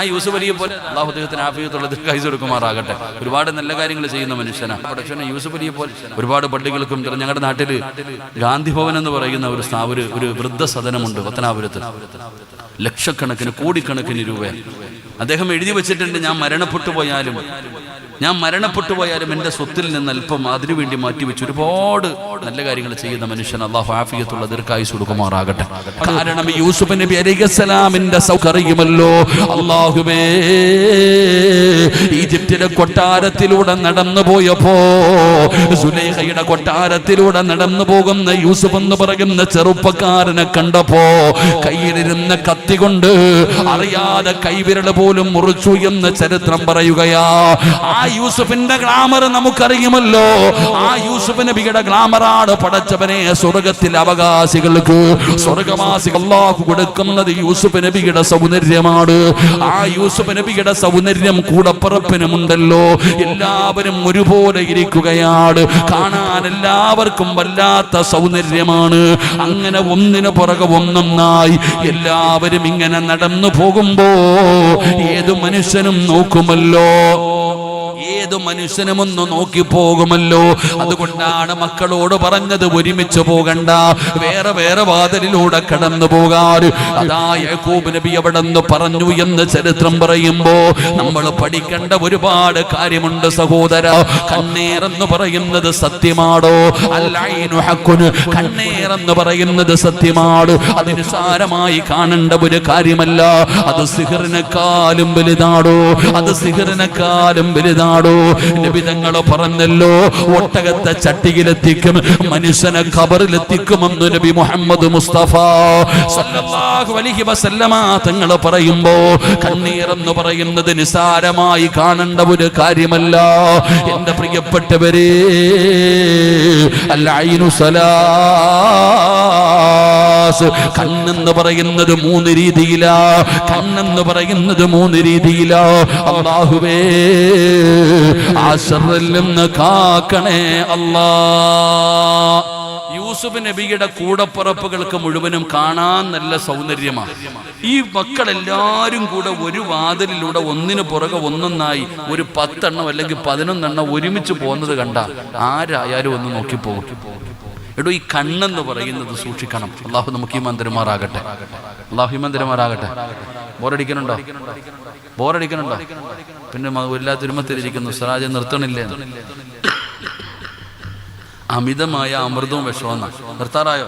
ആ യൂസുഫ് അലിയെ പോലെ അള്ളാഹു അദ്ദേഹത്തിന് ആഫിയത്തുള്ള ദീർഘായുസ്സ് കൊടുക്കുമാറാകട്ടെ. ഒരുപാട് നല്ല കാര്യങ്ങൾ ചെയ്യുന്ന മനുഷ്യനാണ്. പടച്ചോനെ യൂസുഫ് അലിയെ പോലെ ഒരുപാട് പള്ളികൾക്കും ഞങ്ങളുടെ നാട്ടിൽ ഗാന്ധി ഭവൻ എന്ന് പറയുന്ന ഒരു വൃദ്ധസദനമുണ്ട് പത്തനാപുരത്ത്. ലക്ഷക്കണക്കിന് കോടിക്കണക്കിന് രൂപ അദ്ദേഹം എഴുതി വെച്ചിട്ടുണ്ട്. ഞാൻ മരണപ്പെട്ടു പോയാലും എൻ്റെ സ്വത്തിൽ നിന്ന് അല്പം അതിനുവേണ്ടി മാറ്റിവെച്ച് ഒരുപാട് നല്ല കാര്യങ്ങൾ ചെയ്യുന്ന മനുഷ്യൻ. അള്ളാഹു ആഫിയത്തുള്ള ദീർഘായുസ്സ് കൊടുക്കുമാറാകട്ടെ. കാരണം യൂസുഫ് നബി അലൈഹിസ്സലാമിന്റെ സൗകര്യമല്ലോ. അല്ലാഹുവേ, ഈജിപ്തിലെ കൊട്ടാരത്തിലൂടെ നടന്നു പോയപ്പോ സുലൈഖയുടെ കൊട്ടാരത്തിലൂടെ നടന്നു പോകുന്ന യൂസുഫ് എന്ന് പറയുന്ന ചെറുപ്പക്കാരനെ കണ്ടപ്പോ കയ്യിലിരുന്ന കത്തി കൊണ്ട് അറിയാതെ കൈവിരൽ പോലും മുറിച്ചു എന്ന് ചരിത്രം പറയുകയാ. ആ യൂസുഫിന്റെ ഗ്ലാമർ നമുക്കറിയുമല്ലോ. ആ യൂസുഫ് നബിയുടെ ഗ്ലാമറാണ് പടച്ചവനെ സ്വർഗത്തിലെ അവകാശികൾക്ക് സ്വർഗവാസികൾ അല്ലാഹു കൊടുക്കുന്നത്. യൂസുഫ് നബിയുടെ സൗന്ദര്യമാണ്. ആ യൂസുഫ് നബിയുടെ സൗന്ദര്യം കൂടപ്പിറപ്പിനുമുണ്ടല്ലോ. എല്ലാവരും ഒരുപോലെ ഇരിക്കുകയാണ്. കാണാൻ എല്ലാവർക്കും വല്ലാത്ത സൗന്ദര്യമാണ്. അങ്ങനെ ഒന്നിനു പുറകെ ഒന്നൊന്നായി എല്ലാവരും ഇങ്ങനെ നടന്നു പോകുമ്പോ ഏതു മനുഷ്യനും നോക്കുമല്ലോ, ഏതു മനുഷ്യനും ഒന്ന് നോക്കി പോകുമല്ലോ. അതുകൊണ്ടാണ് മക്കളോട് പറഞ്ഞത് ഒരുമിച്ച് പോകണ്ട, വേറെ വേറെ വാതിലിലൂടെ കടന്നു പോകാറ്. അതാ യാക്കൂബ് നബി അവിടെ നിന്ന് പറഞ്ഞു എന്ന് ചരിത്രം പറയുമ്പോ നമ്മൾ പഠിക്കേണ്ട ഒരുപാട് കാര്യമുണ്ട് സഹോദര. കണ്ണേറെന്ന് പറയുന്നത് സത്യമാണോ? അല്ലൈനു ഹഖുൻ, കണ്ണേറെന്ന് പറയുന്നത് സത്യമാണ്. അത് നിസ്സാരമായി കാണേണ്ട ഒരു കാര്യമല്ല. അത് സിഹറിനെക്കാളും വലുതാണോ? അത് സിഹറിനെക്കാളും വലുതാണോ? നബി തങ്ങൾ പറഞ്ഞല്ലോ, ഒട്ടകത്തെ ചട്ടിയിലെത്തിക്കും, മനുഷ്യനെ ഖബറിലെത്തിക്കുമെന്ന് നബി മുഹമ്മദ് മുസ്തഫ സല്ലല്ലാഹു അലൈഹി വസല്ലമ തങ്ങൾ പറയുമ്പോ കണ്ണീരെന്ന് പറയുന്നത് നിസാരമായി കാണേണ്ട ഒരു കാര്യമല്ല. എന്റെ പ്രിയപ്പെട്ടവരെ, അൽഐനു സലാസ്, കണ്ണെന്ന് പറയുന്നത് മൂന്ന് രീതിയിലാ. കണ്ണെന്ന് പറയുന്നത് മൂന്ന് രീതിയിലാ. അല്ലാഹുവേ, ആ ശർറിൽ നിന്ന് കാക്കണേ അല്ലാ. യൂസുഫ് നബിയുടെ കൂടപ്പുറപ്പുകൾക്ക് മുഴുവനും കാണാൻ നല്ല സൗന്ദര്യമാണ്. ഈ മക്കളെല്ലാരും കൂടെ ഒരു വാതിലിലൂടെ ഒന്നിനു പുറകെ ഒന്നൊന്നായി ഒരു 10 എണ്ണം അല്ലെങ്കിൽ 11 എണ്ണം ഒരുമിച്ച് പോകുന്നത് കണ്ട ആരായാലും ഒന്ന് നോക്കിപ്പോകും. എടോ, ഈ കണ്ണെന്ന് പറയുന്നത് സൂക്ഷിക്കണം. അള്ളാഹു നമുക്ക് ഈമാൻ തരുമാറാകട്ടെ. അള്ളാഹു ഈമാൻ തരുമാറാകട്ടെ. ബോറടിക്കണുണ്ടോ? പിന്നെ വല്ലാത്ത ഒരുമത്തിലിരിക്കുന്നു. സ്വരാജ് നിർത്തണില്ലേ? അമിതമായ അമൃതവും വിഷമെന്ന നിർത്താറായോ?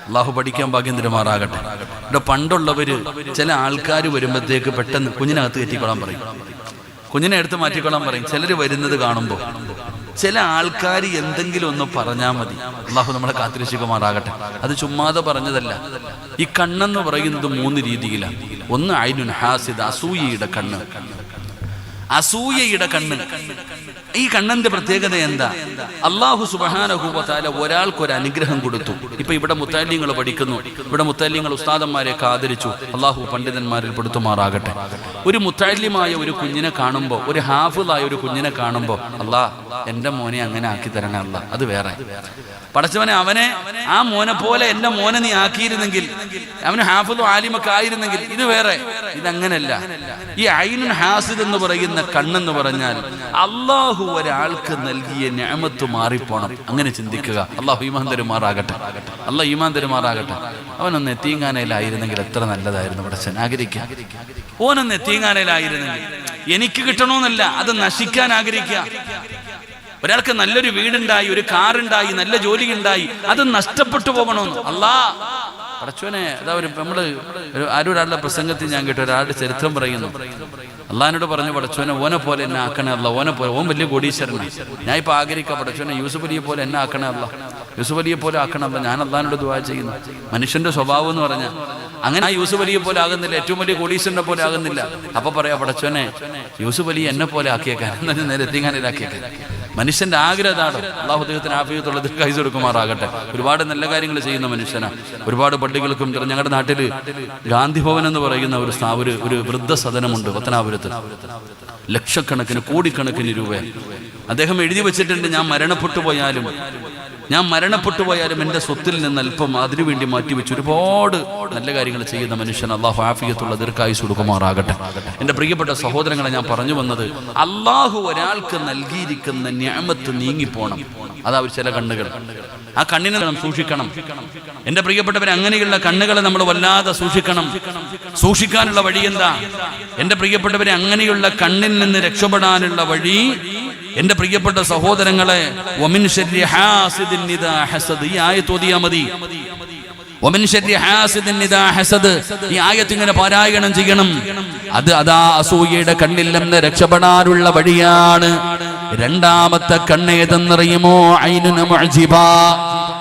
അള്ളാഹു പഠിക്കാൻ ഭാഗ്യം തരുമാറാകട്ടെ. ഇവിടെ പണ്ടുള്ളവര് ചില ആൾക്കാർ വരുമ്പോഴത്തേക്ക് പെട്ടെന്ന് കുഞ്ഞിനകത്ത് കയറ്റിക്കൊള്ളാൻ പറയും, കുഞ്ഞിനെ എടുത്ത് മാറ്റിക്കൊള്ളാൻ പറയും. ചിലർ വരുന്നത് കാണുമ്പോൾ ചില ആൾക്കാർ എന്തെങ്കിലും ഒന്ന് പറഞ്ഞാൽ മതി. അള്ളാഹു നമ്മളെ കാത്തിരക്ഷിക്കുമാറാകട്ടെ. അത് ചുമ്മാതെ പറഞ്ഞതല്ല. ഈ കണ്ണെന്ന് പറയുന്നത് 3 രീതിയിലാണ്. ഒന്ന് ഐനുൻ ഹാസിദ്, അസൂയയുടെ കണ്ണ്. അസൂയയുടെ കണ്ണ്. ഈ കണ്ണന്റെ പ്രത്യേകത എന്താ? അല്ലാഹു സുബ്ഹാനഹു വ തആല ഒരാൾക്കൊരു അനുഗ്രഹം കൊടുത്തു. ഇപ്പൊ ഇവിടെ മുത്തഅല്ലിങ്ങൾ പഠിക്കുന്നു, ഇവിടെ മുത്തഅല്ലിങ്ങൾ ഉസ്താദന്മാരെയൊക്കെ ആദരിച്ചു. അല്ലാഹു പണ്ഡിതന്മാരിൽ പെടുത്തുമാറാകട്ടെ. ഒരു മുത്തഅല്ലിമായ ഒരു കുഞ്ഞിനെ കാണുമ്പോൾ, ഒരു ഹാഫിളായ ഒരു കുഞ്ഞിനെ കാണുമ്പോൾ, അല്ലാഹ് എൻ്റെ മോനെ അങ്ങനെ ആക്കി തരണേ അല്ലാ. അത് വേറെ. പടച്ചവനെ, ആ മോനെ പോലെ എൻ്റെ മോനെ നീ ആക്കിയിരുന്നെങ്കിൽ, അവന് ഹാഫിദും ആലിമൊക്കെ ആയിരുന്നെങ്കിൽ, ഇത് വേറെ. ഇതങ്ങനല്ല. ഈ ഐനുൻ ഹാസിദ് എന്ന് പറയുന്ന കണ്ണെന്ന് പറഞ്ഞാൽ അള്ളാഹു ഒരാൾക്ക് നൽകിയ നിഅമത്ത് മാറിപ്പോണം. അങ്ങനെ ചിന്തിക്കുക. അള്ളാഹു ഈമാൻ തരുമാറാകട്ടെ. അള്ളാഹു ഈമാൻ തരുമാറാകട്ടെ. അവനൊന്ന് എത്തീങ്കാനയിലായിരുന്നെങ്കിൽ എത്ര നല്ലതായിരുന്നു. പടച്ചവൻ ആഗ്രഹിക്കുക, ഓനൊന്ന് എത്തീങ്കാനയിലായിരുന്നെങ്കിൽ. എനിക്ക് കിട്ടണമെന്നല്ല, അത് നശിക്കാൻ ആഗ്രഹിക്കുക. ഒരാൾക്ക് നല്ലൊരു വീടുണ്ടായി, ഒരു കാറുണ്ടായി, നല്ല ജോലി ഉണ്ടായി, അത് നഷ്ടപ്പെട്ടു പോകണമെന്ന്. അല്ലാഹ് പടച്ചോനെ, അതാ നമ്മള് ഒരാളുടെ പ്രസംഗത്തിൽ ഞാൻ കേട്ടു, ഒരാളുടെ ചരിത്രം പറയുന്നു. അള്ളാഹിനോട് പറഞ്ഞു, പടച്ചോനെ ഓനെ പോലെ എന്നെ ആക്കണേ അല്ല, ഓൻ വലിയ കോടീശ്വരനാണ്. ഞാൻ ഇപ്പൊ ആഗ്രഹിക്കാം, പടച്ചോനെ യൂസുഫ് അലിയെ പോലെ എന്നെ ആക്കണേ അല്ല, യൂസുഫ് അലിയെ പോലെ ആക്കണമല്ല. ഞാൻ അള്ളാഹിനോട് ദുആ ചെയ്യുന്നു. മനുഷ്യന്റെ സ്വഭാവം എന്ന് പറഞ്ഞാൽ അങ്ങനെ ആ യൂസുഫ് അലിയെ പോലെ ആകുന്നില്ല, ഏറ്റവും വലിയ കോടീശ്വരനെ പോലെ ആകുന്നില്ല. അപ്പൊ പറയാ, പടച്ചോനെ യൂസുഫ് അലി എന്നെ പോലെ ആക്കിയേക്കാൻ, നേരെ എത്തിങ്ങാനിലാക്കിയേക്കാൻ. മനുഷ്യന്റെ ആഗ്രഹമാണ്. അള്ളാഹു അദ്ദേഹത്തിന് ആഫിയത്തുള്ള ദീർഘായുസ്സ് കൊടുക്കുമാറാകട്ടെ. ഒരുപാട് നല്ല കാര്യങ്ങൾ ചെയ്യുന്ന മനുഷ്യനാണ്. ഒരുപാട് പള്ളികൾക്കും ഞങ്ങളുടെ നാട്ടിൽ ഗാന്ധി ഭവൻ എന്ന് പറയുന്ന ഒരു വൃദ്ധസദനമുണ്ട് പത്തനാപുരത്ത്. ലക്ഷക്കണക്കിന് കോടിക്കണക്കിന് രൂപ അദ്ദേഹം എഴുതി വെച്ചിട്ടുണ്ട്. ഞാൻ മരണപ്പെട്ടു പോയാലും ഞാൻ മരണപ്പെട്ടു പോയാലും എൻ്റെ സ്വത്തിൽ നിന്ന് അല്പം അതിനുവേണ്ടി മാറ്റിവെച്ച് ഒരുപാട് നല്ല കാര്യങ്ങൾ ചെയ്യുന്ന മനുഷ്യൻ അള്ളാഹു ആഫിയത്തുള്ള ദീർഘായുസ്സ് കൊടുക്കുമാറാകട്ടെ. എൻ്റെ പ്രിയപ്പെട്ട സഹോദരങ്ങളെ, ഞാൻ പറഞ്ഞു വന്നത്, അള്ളാഹു ഒരാൾക്ക് നൽകിയിരിക്കുന്ന നിഅമത്ത് നീങ്ങിപ്പോണം. അതാ ഒരു ചില കണ്ണുകൾ, ആ കണ്ണിനെ നാം സൂക്ഷിക്കണം. എൻ്റെ പ്രിയപ്പെട്ടവരെ, അങ്ങനെയുള്ള കണ്ണുകളെ നമ്മൾ വല്ലാതെ സൂക്ഷിക്കണം. സൂക്ഷിക്കാനുള്ള വഴി എന്താ? എൻ്റെ പ്രിയപ്പെട്ടവരെ, അങ്ങനെയുള്ള കണ്ണിൽ നിന്ന് രക്ഷപ്പെടാനുള്ള വഴി, എൻ്റെ പ്രിയപ്പെട്ട സഹോദരങ്ങളെ, വമിൻ ശർരി ഹാസിദിൻ ഇദാ ഹസദ്, ഈ ആയത്ത് ഓതിയാ മതി. വമിൻ ശർരി ഹാസിദിൻ ഇദാ ഹസദ്, ഈ ആയത്ത് ഇങ്ങനെ പാരായണം ചെയ്യണം. അത് അതാ അസൂയയുടെ കണ്ണിൽ നിന്ന് രക്ഷപ്പെടാനുള്ള വഴിയാണ്. രണ്ടാമത്തെ കണ്ണ് ഏതെന്നറിയുമോ? ഐനുൻ മുഅ്ജിബ,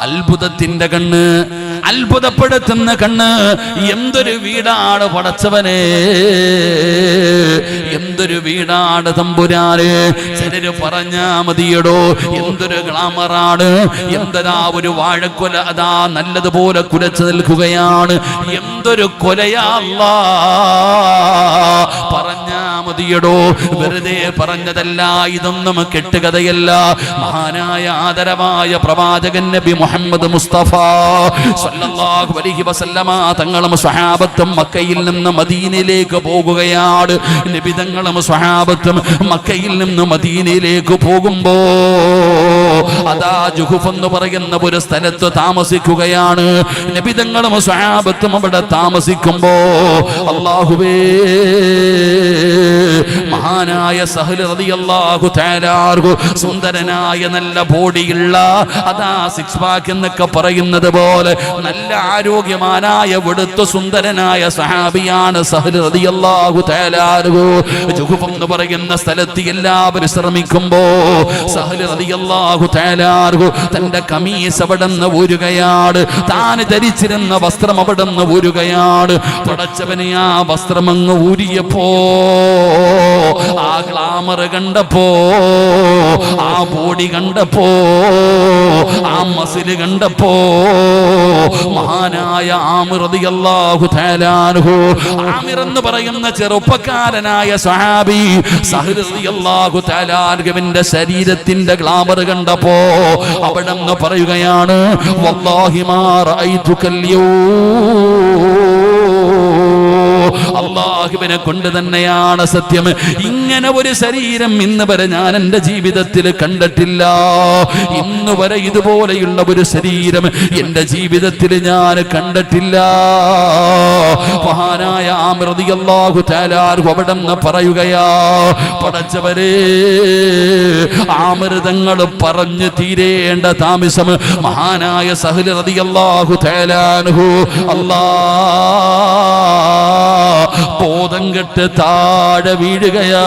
അത്ഭുതത്തിന്റെ കണ്ണ്, അത്ഭുതപ്പെടുത്തുന്ന കണ്ണ്. എന്തൊരു വീടാണ് പടച്ചവനെ, എന്തൊരു വീടാണ് തമ്പുരാന്. ചിലര് പറഞ്ഞാ മതിയടോ, എന്തൊരു ഗ്ലാമറാണ്, എന്തരാ ഒരു വാഴക്കൊല അതാ നല്ലതുപോലെ കുലച്ചു നിൽക്കുകയാണ്, എന്തൊരു കൊലയാ അല്ലാഹ്. പറഞ്ഞാ മതിയടോ, വെറുതെ പറഞ്ഞതല്ല, ഇതൊന്നും കെട്ടുകഥയല്ല. മഹാനായ ആദരവായ പ്രവാചകൻ നബി മുഹമ്മദ് മുസ്തഫ സല്ലല്ലാഹു അലൈഹി വസല്ലമ തങ്ങളും സ്വഹാബത്തും മക്കയിൽ നിന്ന് മദീനയിലേക്ക് പോകുകയാണ്. നബി തങ്ങളും സ്വഹാബത്തും മക്കയിൽ നിന്ന് മദീനയിലേക്ക് പോകുമ്പോ അതാ ജുഹുഫ് എന്ന് പറയുന്ന ഒരു സ്ഥലത്ത് താമസിക്കുകയാണ്. നബി തങ്ങളും സ്വഹാബത്തും അവിടെ താമസിക്കുമ്പോ അല്ലാഹുവേ, മഹാനായ സഹൽ റളിയല്ലാഹു തആല സുന്ദരനായ നല്ല ബോഡിയുള്ള അതാ സിക്സ് പാക്ക് എന്നൊക്കെ പറയുന്നത് പോലെ നല്ല ആരോഗ്യവാനായ വെളുത്ത സുന്ദരനായ സഹാബിയാണ് സഹൽ റളിയല്ലാഹു തആല. ജുഹുഫ് എന്ന് പറയുന്ന സ്ഥലത്ത് എല്ലാവരും ശ്രമിക്കുമ്പോ സഹൽ റളിയല്ലാഹു തആല തന്റെ കമീസ് അവിടെ നിന്ന് ഊരുകയാണ്. താൻ ധരിച്ചിരുന്ന വസ്ത്രം അവിടെ നിന്ന് ഊരുകയാണ്. പടച്ചവനെ, ആ വസ്ത്രം അങ്ങ് ഊരിയപ്പോ, ആ ഗ്ലാമർ കണ്ടപ്പോ, ആ ബോഡി കണ്ടപ്പോ, ആ മസിൽ കണ്ടപ്പോ, മഹാനായ ആമിർ റളിയല്ലാഹു തആല അൻഹു, ആമിർ എന്ന് പറയുന്ന ചെറുപ്പക്കാരനായ സ്വഹാബി സഹൽ റളിയല്ലാഹു തആല അൻഹുവിന്റെ ശരീരത്തിന്റെ ഗ്ലാമർ കണ്ടപ്പോ അവിടെ നിന്ന് പറയുകയാണ്, വല്ലാഹി മാ റഅയ്തുകൽ അല്ലാഹുവിനെ കൊണ്ട് തന്നെയാണ് സത്യം, ഇങ്ങനെ ഒരു ശരീരം ഇന്ന് വരെ ഞാൻ എൻ്റെ ജീവിതത്തിൽ കണ്ടിട്ടില്ല. ഇന്ന് വരെ ഇതുപോലെയുള്ള ഒരു ശരീരം എൻ്റെ ജീവിതത്തിൽ ഞാൻ കണ്ടിട്ടില്ല. മഹാനായ ആമിർ റളിയല്ലാഹു തആല അവിടെ നിന്ന് പറയുകയാ, പടച്ചവരേ, ആമിർ തങ്ങൾ പറഞ്ഞു തീരേണ്ട താമസം മഹാനായ സഹൽ റളിയല്ലാഹു തആല അൻഹു ബോധം കെട്ട് താഴെ വീഴുകയാ.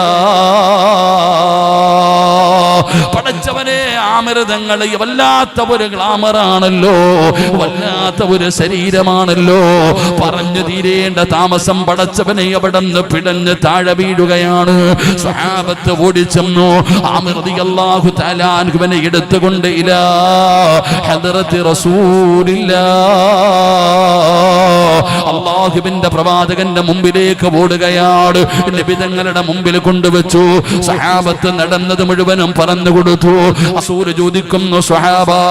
പടച്ചവനെ, ആമിർ തങ്ങൾ വല്ലാത്ത ഒരു ഗ്ലാമറാണല്ലോ, വല്ലാത്ത ഒരു ശരീരമാണല്ലോ. പറഞ്ഞു തീരേണ്ട താമസം പടച്ചവനെ അവിടെ നിന്ന് പിടഞ്ഞ് താഴെ വീഴുകയാണ്. സ്വഹാബത്ത് ഓടിച്ചെന്നു. ആമിർ റളിയല്ലാഹു തആല അൻഹുവിനെ എടുത്തുകൊണ്ട് ഇലാ ഹദ്റത്തി റസൂലില്ലാഹ്, അല്ലാഹുവിന്റെ പ്രവാചകന്റെ മുമ്പിലേക്ക് ഓടുകയാണ്. നബി തങ്ങളുടെ മുമ്പിൽ കൊണ്ടുവച്ചു. സ്വഹാബത്ത് നടന്നത് മുഴുവനും പറഞ്ഞു കൊടുത്തു. റസൂൽ ചോദിക്കുന്നു, സ്വഹാബാ,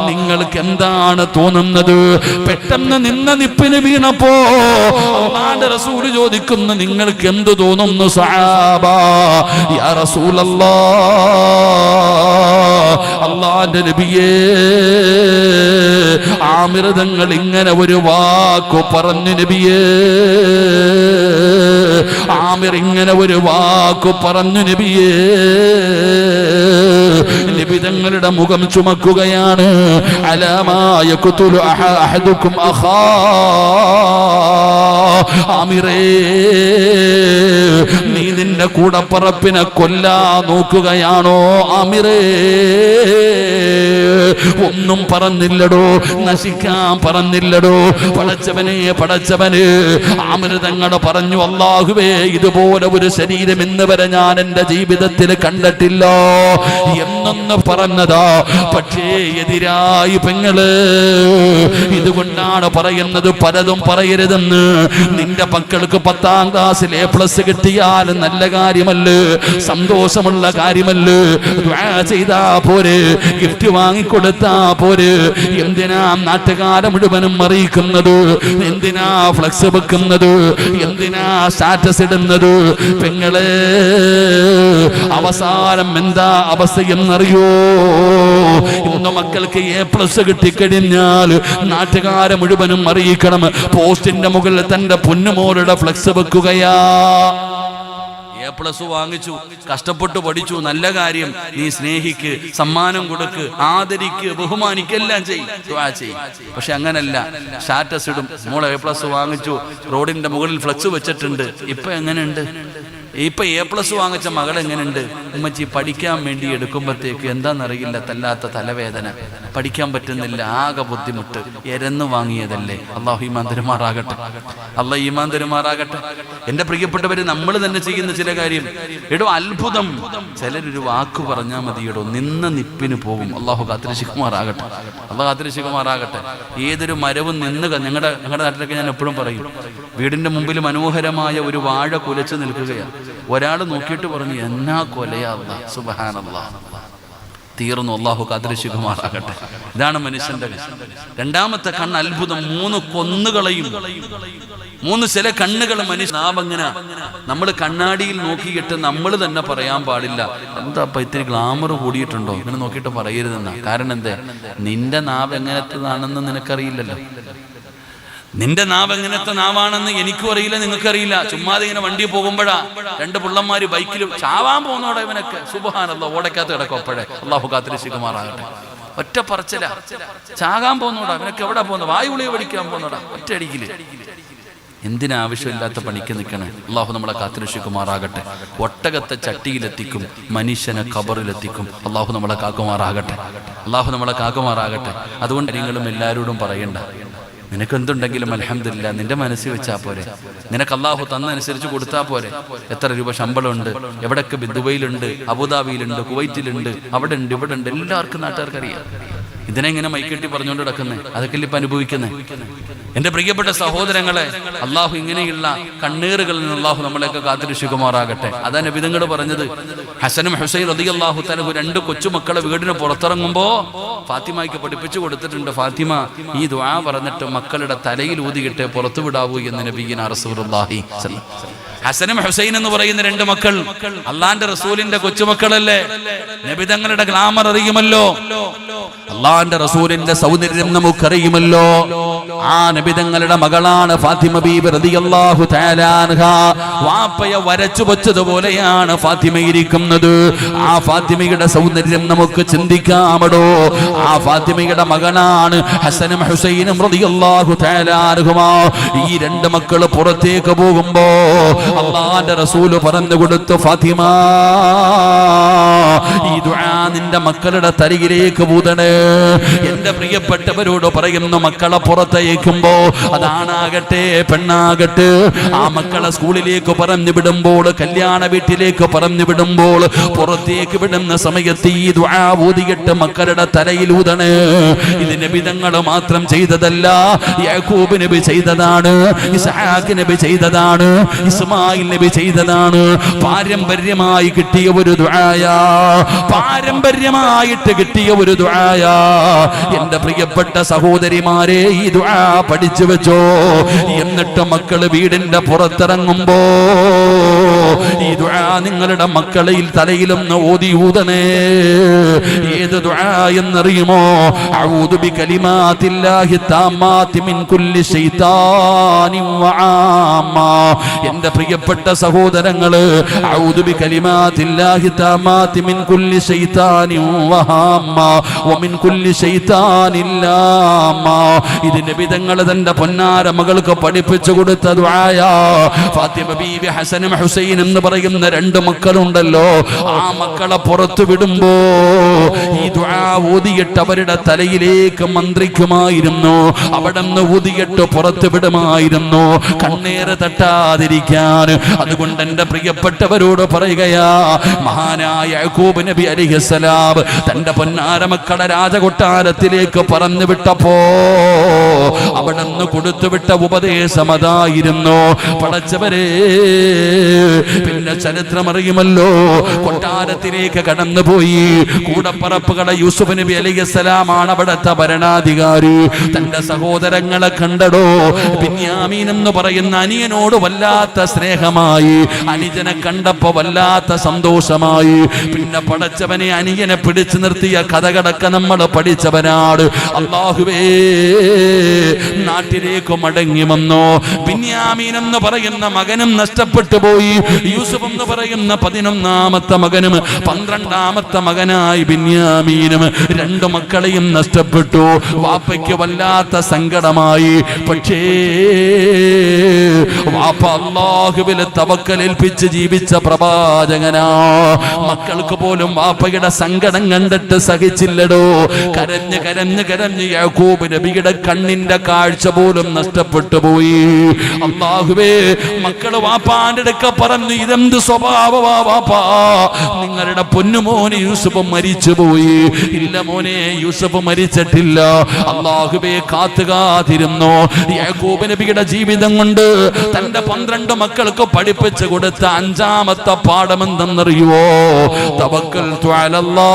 നിങ്ങൾക്ക് എന്താണ് തോന്നുന്നത്? പെട്ടെന്ന് നിന്ന നിപ്പിന് വീണപ്പോ അല്ലാഹുവിന്റെ റസൂൽ ചോദിക്കുന്നു, നിങ്ങൾക്ക് എന്ത് തോന്നുന്നു സ്വഹാബാ? യാ റസൂലല്ലാഹ്, അല്ലാഹുവിന്റെ നബിയേ, ആമിർ തങ്ങൾ ഇങ്ങനെ ഒരു വാക്കു പറഞ്ഞു നബിയേ, ആമിർ ഇങ്ങനെ ഒരു വാക്കു പറഞ്ഞു നബിയേ. നബി തങ്ങളുടെ മുഖം ചുമക്കുകയാണ്. അലമായ ഖുതുലു അഹദുക്കും അഖാ, ആമിറേ, നീ നിന്റെ കൂടപ്പറപ്പിനെ കൊല്ലാ നോക്കുകയാണോ ആമിറേ? ഒന്നും പറഞ്ഞില്ലടോ, നശിക്കാൻ പറഞ്ഞില്ലടോ. പടച്ചവനെ അമൃതങ്ങൾ പറഞ്ഞു, അല്ലാഹുവേ ഇതുപോലെ ഒരു ശരീരം ഇന്ന് വരെ ഞാൻ എന്റെ ജീവിതത്തിൽ കണ്ടിട്ടില്ല എന്നൊന്ന് പറഞ്ഞതാ. പക്ഷേ എതിരായി പെങ്ങള്. ഇതുകൊണ്ടാണ് പറയുന്നത് പലതും പറയരുതെന്ന്. നിന്റെ മക്കൾക്ക് 10ാം ക്ലാസ്സിൽ A+ കിട്ടിയാൽ നല്ല കാര്യമല്ലേ, സന്തോഷമുള്ള കാര്യമല്ലേ? ദുആ ചെയ്താ പോരെ, ഗിഫ്റ്റ് വാങ്ങിക്കൊടുത്താ പോരെ? എന്തിനാ നാട്ടുകാരെ മുഴുവനും അറിയിക്കുന്നത്? എന്തിനാ ഫ്ലക്സ് വെക്കുന്നത്? എന്തിനാ സ്റ്റാറ്റസ് ഇടുന്നത്? പെങ്ങളെ അവസാനം എന്താ അവസ്ഥയെന്നറിയോ? ഇന്ന് മക്കൾക്ക് A+ കിട്ടിക്കഴിഞ്ഞാൽ നാട്ടുകാരെ മുഴുവനും അറിയിക്കണം. പോസ്റ്റിന്റെ മുകളിൽ തന്റെ പൊന്നുമോളുടെ ഫ്ലക്സ് വെക്കുകയാ. A+ വാങ്ങിച്ചു, കഷ്ടപ്പെട്ട് പഠിച്ചു, നല്ല കാര്യം. നീ സ്നേഹിക്ക്, സമ്മാനം കൊടുക്ക്, ആദരിക്ക്, ബഹുമാനിക്ക്, എല്ലാം ചെയ്യ്. പക്ഷെ അങ്ങനല്ല, സ്റ്റാറ്റസ് ഇടും. മോളെ A+ വാങ്ങിച്ചു, റോഡിന്റെ മുകളിൽ ഫ്ലക്സ് വെച്ചിട്ടുണ്ട്. ഇപ്പൊ എങ്ങനെയുണ്ട്? ഇപ്പൊ A+ വാങ്ങിച്ച മകൾ എങ്ങനെയുണ്ട്? ഉമ്മച്ചി പഠിക്കാൻ വേണ്ടി എടുക്കുമ്പോഴത്തേക്ക് എന്താണെന്നറിയില്ല, തല്ലാത്ത തലവേദന, പഠിക്കാൻ പറ്റുന്നില്ല, ആകെ ബുദ്ധിമുട്ട്. എരന്ന് വാങ്ങിയതല്ലേ. അള്ളാഹു ഈമാൻ തരുമാറാകട്ടെ, അള്ളാഹ് ഈമാൻ തരുമാറാകട്ടെ. എന്റെ പ്രിയപ്പെട്ടവര്, നമ്മൾ തന്നെ ചെയ്യുന്ന ചില കാര്യം എടോ അത്ഭുതം. ചിലരൊരു വാക്ക് പറഞ്ഞാൽ മതിയടോ, നിന്ന നിപ്പിന് പോകും. അള്ളാഹു കാത്തിരശിക്കുമാറാകട്ടെ, അള്ളാഹു കാത്തിരശിക്കുമാറാകട്ടെ. ഏതൊരു മരവും ഞങ്ങളുടെ നാട്ടിലൊക്കെ ഞാൻ എപ്പോഴും പറയും, വീടിന്റെ മുമ്പിൽ മനോഹരമായ ഒരു വാഴ കുലച്ചു നിൽക്കുകയാണ്. ഒരാൾ നോക്കിയിട്ട് പറഞ്ഞു, എന്നാ കൊലയാ അല്ലാഹ്, സുബ്ഹാനല്ലാഹ്. തീർന്നു. അള്ളാഹു കാത്തിരശിക്കുമാറാകട്ടെ. ഇതാണ് മനുഷ്യന്റെ. രണ്ടാമത്തെ കണ്ണ് അത്ഭുതം. 3 കൊന്നുകളയും. 3 ചില കണ്ണുകൾ മനുഷ്യ നാവങ്ങനെ നമ്മൾ കണ്ണാടിയിൽ നോക്കിയിട്ട് നമ്മൾ തന്നെ പറയാൻ പാടില്ല, എന്താ ഇപ്പൊ ഇത്തിരി ഗ്ലാമർ കൂടിയിട്ടുണ്ടോ, ഇങ്ങനെ നോക്കിയിട്ട് പറയരുതെന്നാ. കാരണം എന്തേ? നിന്റെ നാവ് എങ്ങനത്തതാണെന്ന് നിനക്കറിയില്ലല്ലോ. നിന്റെ നാവ് എങ്ങനത്തെ നാവാണെന്ന് എനിക്കും അറിയില്ല, നിങ്ങൾക്കറിയില്ല. ചുമ്മാതെ ഇങ്ങനെ വണ്ടി പോകുമ്പോഴാ 2 പിള്ളന്മാര് ബൈക്കിലും ചാവാൻ പോകുന്നോടെ ഇവനൊക്കെ. സുബ്ഹാനല്ലാഹ്, ഓടക്കകത്ത് കിടക്കും. അപ്പോഴേ അള്ളാഹു കാത്തിരശിക്കുമാറാകട്ടെ. ഒറ്റ പറച്ചില, ചാകാൻ പോകുന്നോടാ ഇവനൊക്കെ. എവിടെ പോകുന്നു? വായുളിയെ പഠിക്കാൻ പോകുന്നോടാ, ഒറ്റ അടിക്കില്. എന്തിനാവശ്യമില്ലാത്ത പണിക്ക് നിൽക്കണേ? അള്ളാഹു നമ്മളെ കാത്തിരശിക്കുമാറാകട്ടെ. ഒട്ടകത്തെ ചട്ടിയിലെത്തിക്കും, മനുഷ്യനെ ഖബറിലെത്തിക്കും. അള്ളാഹു നമ്മളെ കാക്കുമാറാകട്ടെ, അള്ളാഹു നമ്മളെ കാക്കുമാറാകട്ടെ. അതുകൊണ്ട് നിങ്ങളും എല്ലാവരോടും പറയണ്ട, നിനക്ക് എന്തുണ്ടെങ്കിലും അൽഹംദുലില്ലാ നിന്റെ മനസ്സിൽ വെച്ചാൽ പോരെ. നിനക്ക് അള്ളാഹു തന്നനുസരിച്ച് കൊടുത്താൽ പോരെ. എത്ര രൂപ ശമ്പളമുണ്ട്, എവിടെയൊക്കെ ദുബൈയിലുണ്ട്, അബുദാബിയിലുണ്ട്, കുവൈറ്റിലുണ്ട്, അവിടെ ഉണ്ട്, ഇവിടെ ഉണ്ട്, എല്ലാവർക്കും നാട്ടുകാർക്ക് അറിയാം. ഇതിനെങ്ങനെ മൈക്കെട്ടി പറഞ്ഞുകൊണ്ട് കിടക്കുന്നേ? അതൊക്കെ ഇപ്പം അനുഭവിക്കുന്നേ. എന്റെ പ്രിയപ്പെട്ട സഹോദരങ്ങളെ, അള്ളാഹു ഇങ്ങനെയുള്ള കണ്ണീറുകളിൽ നിന്ന് അള്ളാഹു നമ്മളെയൊക്കെ കാത്തിരക്ഷിക്കുമാറാകട്ടെ. അതാ നബിതങ്ങൾ പറഞ്ഞത്. ഹസനും ഹുസൈൻ റളിയല്ലാഹു തആല 2 കൊച്ചുമക്കളെ വീടിന് പുറത്തിറങ്ങുമ്പോ ഫാത്തിമയ്ക്ക് പഠിപ്പിച്ചു കൊടുത്തിട്ടുണ്ട്. ഫാത്തിമ ഈ ദുആ പറഞ്ഞിട്ട് മക്കളുടെ തലയിൽ ഊതിയിട്ട് പുറത്തു വിടാവൂ എന്ന് നബിയിന റസൂലുള്ളാഹി സ്വല്ലല്ലാഹു അലൈഹി വസല്ലം. ഹസനും ഹുസൈൻ എന്ന് പറയുന്ന 2 മക്കൾ അള്ളാന്റെ റസൂലിന്റെ കൊച്ചുമക്കളല്ലേ. നബിതങ്ങളുടെ ഗ്ലാമർ അറിയുമല്ലോ, അള്ളാന്റെ റസൂലിന്റെ സൗന്ദര്യം നമുക്കറിയുമല്ലോ. ആ നബിതങ്ങളുടെ മകളാണ് ഫാത്തിമ ബീബി റളിയല്ലാഹു തആല അൻഹാ. വാപ്പയെ വരച്ചു വെച്ചതുപോലെയാണ് ഫാത്തിമ ഇരിക്കുന്നത്. ആ ഫാത്തിമയുടെ സൗന്ദര്യം നമുക്ക് ചിന്തിക്കാമടോ. ആ ഫാത്തിമയുടെ മകനാണ് ഹസനും ഹുസൈനും റളിയല്ലാഹു തആല അൻഹുമാ. ഈ 2 മക്കൾ പുറത്തേക്ക് പോകുമ്പോ അള്ളാന്റെ റസൂല് പറഞ്ഞു കൊടുത്തു, ഫാത്തിമ ഈ ദുആ നിന്റെ മക്കളുടെ തലയിലേക്ക് ഊതണേ. എന്റെ പ്രിയപ്പെട്ടവരോട് പറയുന്നു, മക്കളെ പുറത്തേക്കുമ്പോ, അതാണാകട്ടെ പെണ്ണാകട്ടെ, ആ മക്കളെ സ്കൂളിലേക്ക് പറഞ്ഞു വിടുമ്പോൾ, കല്യാണ വീട്ടിലേക്ക് പറഞ്ഞു വിടുമ്പോൾ, പുറത്തേക്ക് വിടുന്ന സമയത്ത് ഈ ദുആ ഊതിയിട്ട് മക്കളുടെ തലയിൽ ഊതണേ. ഇത് നബിതങ്ങൾ മാത്രം ചെയ്തതല്ല, യാക്കൂബ് നബി ചെയ്തതാണ്, ഇസ്ഹാഖ് നബി ചെയ്തതാണ്, ഇസ്മായിൽ നബി ചെയ്തതാണ്. പാരമ്പര്യമായി കിട്ടിയ ഒരു ദുആയാ, പാരമ്പര്യമായിട്ട് കിട്ടിയ ഒരു ദുആയാ. എന്റെ പ്രിയപ്പെട്ട സഹോദരിമാരെ, ഈ ദുആ പഠിച്ചു വെച്ചോ. എന്നിട്ട് മക്കള് വീടിന്റെ പുറത്തിറങ്ങുമ്പോ ഈ ദുആ നിങ്ങളുടെ മക്കളിൽ തലയിലൊന്ന് ഓതി ഊതണേ. ഏത് ദുആ എന്നറിയുമോ? അഊദു ബികലിമാത്തില്ലാഹി താമ്മാതി മിൻ കുല്ലി ശൈത്താനിൻ വആമ്മ. എന്റെ പ്രിയപ്പെട്ട സഹോദരങ്ങള്, അഊദു ബികലിമാത്തില്ലാഹി താമ്മാതി മിൻ കുല്ലി ശൈത്താനിൻ വആമ്മ വമിൻ കുല്ലി കുല്ലി ശൈത്താനില്ലാമ. ഇതിന്റെ വിധങ്ങൾ തന്റെ പൊന്നാര മകൾക്ക് പഠിപ്പിച്ചു കൊടുത്ത ദുആയാ. ഫാത്തിമ ബീവി ഹസനും ഹുസൈൻ എന്ന് പറയുന്ന രണ്ട് മക്കളുണ്ടല്ലോ, ആ മക്കളെ പുറത്തു വിടുമ്പോ ഈ ദുആ ഊതിയിട്ട് അവരുടെ തലയിലേക്ക് മന്ത്രിക്കുമായിരുന്നു. അവിടെ നിന്ന് ഊതിയിട്ട് പുറത്തു വിടുമായിരുന്നു, കണ്ണേറ് തട്ടാതിരിക്കാൻ. അതുകൊണ്ട് എന്റെ പ്രിയപ്പെട്ടവരോട് പറയുകയാ, മഹാനായ യാക്കൂബ് നബി അലൈഹിസ്സലാം തന്റെ പൊന്നാര മക്കളെ രാജകൊട്ടാരത്തിലേക്ക് പറഞ്ഞു വിട്ടപ്പോ അവിടെ നിന്ന് കൊടുത്തുവിട്ട ഉപദേശം അതായിരുന്നു. പടച്ചവരെ, പിന്നെ ചരിത്രം അറിയുമല്ലോ, കൊട്ടാരത്തിലേക്ക് കടന്നുപോയി. കൂടപ്പറപ്പുകളെ യൂസുഫ് നബി അലൈഹിസ്സലാമാണ് അവിടുത്തെ ഭരണാധികാരി. തന്റെ സഹോദരങ്ങളെ കണ്ടടോ, ബിന്യാമീൻ എന്ന് പറയുന്ന അനിയനോട് വല്ലാത്ത സ്നേഹമായി, അനുജനെ കണ്ടപ്പോ വല്ലാത്ത സന്തോഷമായി. പിന്നെ പടച്ചവനെ, അനിയനെ പിടിച്ചു നിർത്തിയ കഥകളൊക്കെ നമ്മൾ പഠിച്ചവനാണ്. അല്ലാഹുവേ, നാട്ടിലേക്ക് മടങ്ങി വന്നു. ബിന്യാമീൻ എന്ന് പറയുന്ന മകനും നഷ്ടപ്പെട്ടു പോയി. യൂസുഫ് എന്ന് പറയുന്ന 11ാമത്തെ മകനും 12ാമത്തെ മകനായി ബിന്യാമീനും രണ്ടു മക്കളെയും നഷ്ടപ്പെട്ടു. വാപ്പയ്ക്ക് വല്ലാത്ത സങ്കടമായി. പക്ഷേ വാപ്പ അല്ലാഹുവിൽ തവക്കലേൽപ്പിച്ച് ജീവിച്ച പ്രവാചകനാ. മക്കൾക്ക് പോലും വാപ്പയുടെ സങ്കടം കണ്ടിട്ട് സഹിച്ചില്ലടോ. കരഞ്ഞ് കരഞ്ഞ് കരഞ്ഞ് യാക്കൂബ് നബിയുടെ കണ്ണിന്റെ കാഴ്ച പോലും നഷ്ടപ്പെട്ടു പോയി. അല്ലാഹുവേ, മക്കള് വാപ്പാന്റെ അടുക്ക പറഞ്ഞു, ഇതെന്ത് സ്വഭാവമാ വാപ്പാ, നിങ്ങളുടെ പൊന്നുമോനെ യൂസുഫ് മരിച്ചുപോയി. ഇല്ല മോനെ, യൂസുഫ് മരിച്ചിട്ടില്ല. അല്ലാഹുവേ, കാത്തുകാതിരുന്നു. യാക്കൂബ് നബിയുടെ ജീവിതം കൊണ്ട് തന്റെ 12 മക്കൾക്ക് പഠിപ്പിച്ചു കൊടുത്ത 5ാമത്തെ പാഠം എന്തെന്നറിയുവോ? തവക്കൽതു അലല്ലാഹ്.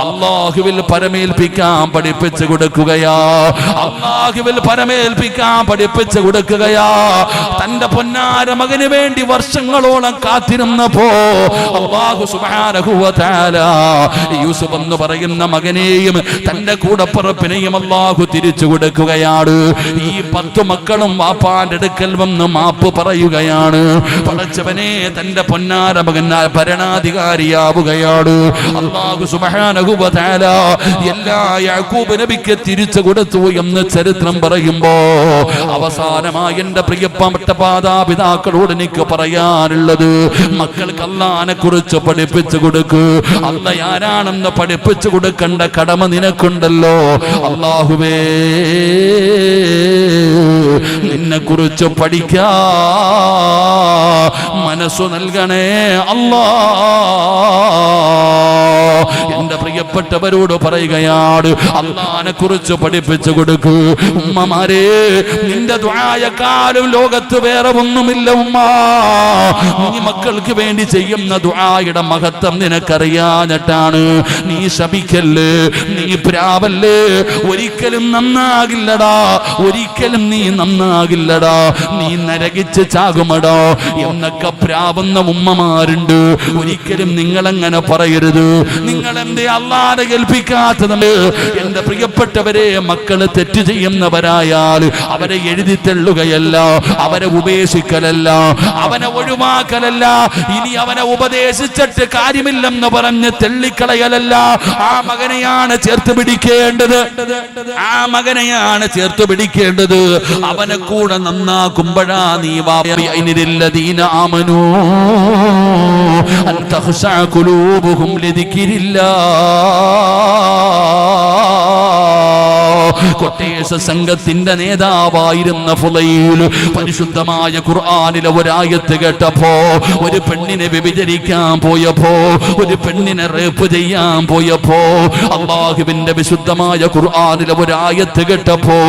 അല്ലാഹുവിൽ പരമേൽപ്പിക്കാൻ പഠിപ്പിച്ചു കൊടുക്കുകയാ. അല്ലാഹുവിൽ പരമേൽപ്പിക്കാൻ പഠിപ്പിച്ചു കൊടുക്കുകയാ. തന്റെ പൊന്നാര മകന് വേണ്ടി വർഷങ്ങളോളം കാത്തിരുന്നപ്പോ അല്ലാഹു സുബ്ഹാനഹു വ തആല യൂസുഫ് എന്ന് പറയുന്ന മകനെയും തന്റെ കൂടപ്പിറപ്പിനെയും അല്ലാഹു തിരിച്ചു കൊടുക്കുകയാണ്. ഈ 10 മക്കളും വാപ്പാന്റെ അടുക്കൽ വന്ന് മാപ്പ് പറയുകയാണ്. പടച്ചവനെ, തന്റെ പൊന്നാര മകൻ ഭരണാധികാരിയാവുകയാണ്. അല്ലാഹു സുബ്ഹാനഹു വ തആല എല്ലാ യാക്കൂബ് നബിക്ക് തിരിച്ചു കൊടുത്തു എന്ന് ചരിത്രം പറയുമ്പോ അവസാനമായി എന്റെ പ്രിയപ്പെട്ട മാതാപിതാക്കളോട് എനിക്ക് പറയാനുള്ളത്, മക്കൾക്ക് അല്ലാഹനെ കുറിച്ച് പഠിപ്പിച്ചു കൊടുക്ക്. അല്ലാഹ് ആരാണെന്ന് പഠിപ്പിച്ചു കൊടുക്കേണ്ട കടമ നിനക്കുണ്ടല്ലോ. അല്ലാഹുവേ, നിന്നെ കുറിച്ച് പഠിക്കാ മനസ്സു നൽകണേ അല്ലാ. എന്റെ പ്രിയപ്പെട്ടവരോട് പറയുകയാണ്, അല്ലാഹനെ കുറിച്ച് പഠിപ്പിച്ചു കൊടുക്കൂ. ഉമ്മമാരെ, നിന്റെ ദുആയെക്കാളും ലോകത്ത് വേറെ ഒന്നുമില്ല ഉമ്മ. നീ മക്കൾക്ക് വേണ്ടി ചെയ്യുന്ന ദുആയുടെ മഹത്വം നിനക്കറിയാഞ്ഞിട്ടാണ്. നീ ശപിക്കല്ലേ, നീ പ്രാവല്ലേ, ഒരിക്കലും നന്നാകില്ലടാ, ഒരിക്കലും നീ നന്നാകില്ലടാ, നീ നരകിച്ച് ചാകുമടാ എന്നൊക്കെ പ്രാവുന്ന ഉമ്മമാരുണ്ട്. ഒരിക്കലും നിങ്ങളങ്ങനെ പറയരുത്. നിങ്ങൾ എന്തേ അല്ലാഹനെ ഏൽപ്പിക്കാത്തത്? എന്റെ പ്രിയപ്പെട്ടവരെ, മക്കള് തെറ്റ് ചെയ്യുന്നവരായാൽ അവരെ എഴുതി തെള്ളുകയല്ല, അവരെ ഉപേക്ഷിക്കലല്ല, അവനെ ഒഴിവാക്കലല്ല, ഇനി അവനെ ഉപദേശിച്ചിട്ട് കാര്യമില്ലെന്ന് പറഞ്ഞ് തെള്ളിക്കളയലല്ല. ആ മകനെയാണ് ചേർത്ത് പിടിക്കേണ്ടത്. ആ മകനെയാണ് ചേർത്ത് പിടിക്കേണ്ടത്. അവനെ കൂടെ നന്നാക്കുമ്പോഴാ നീ വാഅനില്ലദീന ആമനൂ അൻ തഖ്ശഅ ഖുലൂബുഹും ലിദിക്രില്ലാഹ്. കൊട്ടേഷ സംഘത്തിന്റെ നേതാവായിരുന്ന ഫുളൈൽ പരിശുദ്ധമായ ഖുർആനിലെ ഒരായത്ത് കേട്ടപ്പോ, ഒരു പെണ്ണിനെ വ്യഭിചരിക്കാൻ പോയപ്പോ, ഒരു പെണ്ണിനെ റേപ്പ് ചെയ്യാൻ പോയപ്പോ, അല്ലാഹുവിന്റെ വിശുദ്ധമായ ഖുർആനിലെ ഒരായത്ത് കേട്ടപ്പോ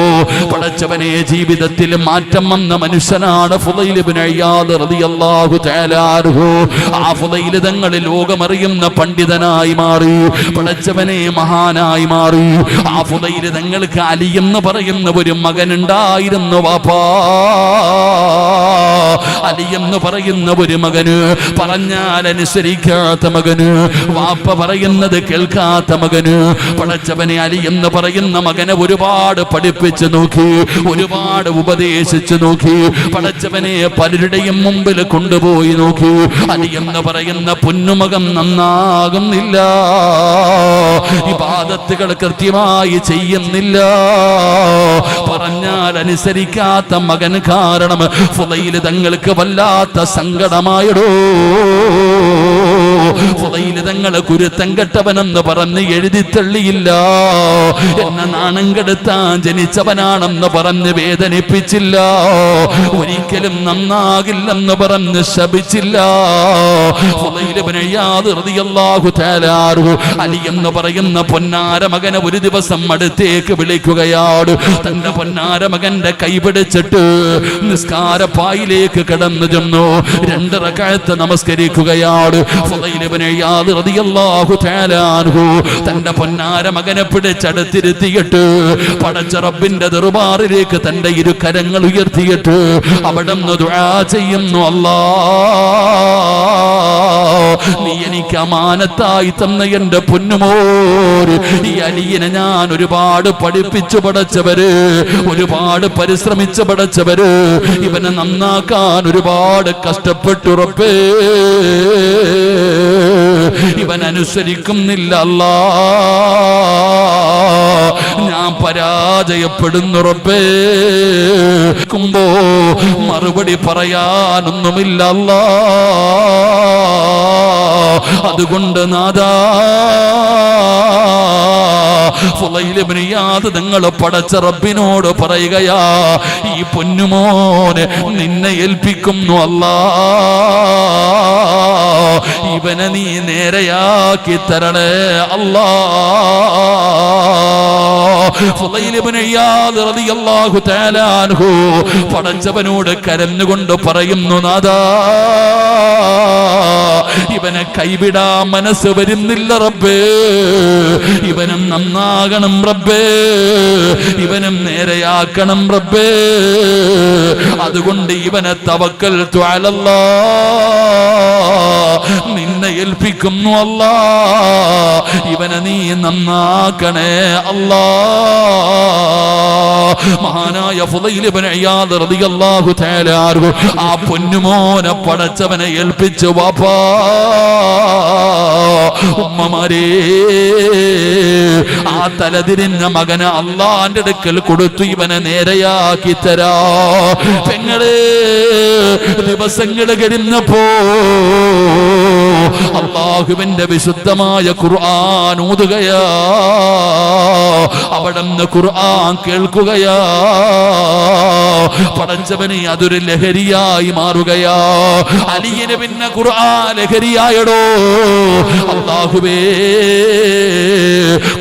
പടച്ചവനെ, ജീവിതത്തിൽ മാറ്റം വന്ന മനുഷ്യനാണ് ഫുളൈൽ ഇബ്നു ഇയാദ് റളിയല്ലാഹു തആല അൻഹു. ആ ഫുളൈൽ തങ്ങളെ ലോകമറിയുന്ന പണ്ഡിതനായി മാറി, പടച്ചവനെ മഹാനായി മാറി. ആ ഫുളൈൽ തങ്ങൾക്ക് അലി എന്ന് പറയുന്ന ഒരു മകനുണ്ടായിരുന്നു വാപ്പാ. അലി എന്ന് പറയുന്ന ഒരു മകന്, പറഞ്ഞാൽ അനുസരിക്കാത്ത മകന്, വാപ്പ പറയുന്നത് കേൾക്കാത്ത മകന്. പടച്ചവനെ, അലി എന്ന് പറയുന്ന മകനെ ഒരുപാട് പഠിപ്പിച്ചു നോക്കി, ഒരുപാട് ഉപദേശിച്ചു നോക്കി. പടച്ചവനെ പലരുടെയും മുമ്പിൽ കൊണ്ടുപോയി നോക്കി. അലി എന്ന് പറയുന്ന പൊന്നുമകൻ നന്നാകുന്നില്ല, ഇബാദത്തുകൾ കൃത്യമായി ചെയ്യുന്നില്ല. പറഞ്ഞാൽ അനുസരിക്കാത്ത മകൻ കാരണം ഫുളൈൽ തങ്ങൾക്ക് വല്ലാത്ത സങ്കടമായിടോ. ഫുളൈൽ തങ്ങളെ കുരുത്തം കെട്ടവനെന്ന് പറഞ്ഞ് എഴുതി തള്ളിയില്ല, എന്നെ നാണം കെടുത്താൻ ജനിച്ചവനാണെന്ന് പറഞ്ഞ് വേദനിപ്പിച്ചില്ല, ഒരിക്കലും നന്നാകില്ലെന്ന് പറഞ്ഞ് ശപിച്ചില്ല. ഫുളൈൽ ഇബ്നു ഇയാദ് റളിയല്ലാഹു തആല അൻഹു അലി എന്ന് പറയുന്ന പൊന്നാര മകനെ ഒരു ദിവസം അടുത്തേക്ക് വിളിക്കുകയാണ്. തന്റെ പൊന്നാര മകന്റെ കൈപിടിച്ചിട്ട് നിസ്കാരപ്പായിലേക്ക് കടന്നു ചെന്നു. 2 റക്അത്ത് നമസ്കരിക്കുകയാണ്. ഫുളൈൽ ഇബ്നു ഇയാദ് റളിയല്ലാഹു തആല അൻഹു തന്റെ പൊന്നാര മകനെ പിടിച്ചടുത്തിരുത്തിയിട്ട് പടച്ച റബ്ബിന്റെ ദർബാറിലേക്ക് തന്റെ ഇരു കരങ്ങൾ ഉയർത്തിയിട്ട് അവിടുന്ന് ദുആ ചെയ്യുന്നു. അല്ലാഹ്, നീ എനിക്ക് അമാനത്തായി തന്ന എന്റെ പൊന്നുമോര് ഈ അലിയെ ഞാൻ ഒരുപാട് പഠിപ്പിച്ചു പഠിച്ചവര്, ഒരുപാട് പരിശ്രമിച്ചു പഠിച്ചവര്, ഇവനെ നന്നാക്കാൻ ഒരുപാട് കഷ്ടപ്പെട്ടു റബ്ബേ, ഇവൻ അനുസരിക്കുന്നില്ല അല്ലാഹ്, ഞാൻ പരാജയപ്പെടുന്നു റബ്ബേ. മറുപടി പറയാനൊന്നുമില്ല അല്ലാഹ്. അതുകൊണ്ട് നാദാ, ഫുളൈൽ ഇബ്നു ഇയാദ് തങ്ങൾ പടച്ച റബ്ബിനോട് പറയുകയാ, ഈ പൊന്നുമോനെ നിന്നെ ഏൽപ്പിക്കുന്നു അല്ലാഹ്, ഇവനെ നീ നേരെയാക്കി തരണേ അല്ലാഹ്. ഫുളൈൽ ഇബ്നു ഇയാദ് റളിയല്ലാഹു തആല അൻഹു പടച്ചവനോട് കരഞ്ഞുകൊണ്ട് പറയുന്നു, നാദാ, ഇവനെ കൈവിടാൻ മനസ്സ് വരുന്നില്ല റബ്ബേ, ഇവനും നന്നാകണം റബ്ബേ, ഇവനും നേരെയാക്കണം റബ്ബേ. അതുകൊണ്ട് ഇവനെ തവക്കൽതു അലല്ലാഹ്, നിന്നെ ഏൽപ്പിക്കുന്നു അല്ലാഹ്, ഇവനെ നീ നന്നാക്കണേ അല്ലാഹ്. മഹാനായ ഫുളൈൽ ഇബ്നു ഇയാദ് റളിയല്ലാഹു തആല അൻഹു ആ പൊന്നുമോനെ പടച്ചവനെ ഏൽപ്പിച്ചു. വാപ്പാ, ഉമ്മമാരേ, ആ തലതിരിഞ്ഞ മകനെ അള്ളാന്റെ അടുക്കൽ കൊടുത്തു, ഇവനെ നേരെയാക്കി തരാ. പെങ്ങളെ, ദിവസങ്ങൾ കഴിഞ്ഞപ്പോ അല്ലാഹുവിന്റെ വിശുദ്ധമായ ഖുർആൻ ഓതുകയാ, അവിടുന്ന് ഖുർആൻ കേൾക്കുകയാ. പടച്ചവനെ അതൊരു ലഹരിയായി മാറുകയാ. അലിയിന് പിന്നെ ഖുർആൻ ലഹരിയായടോ. അല്ലാഹുവേ,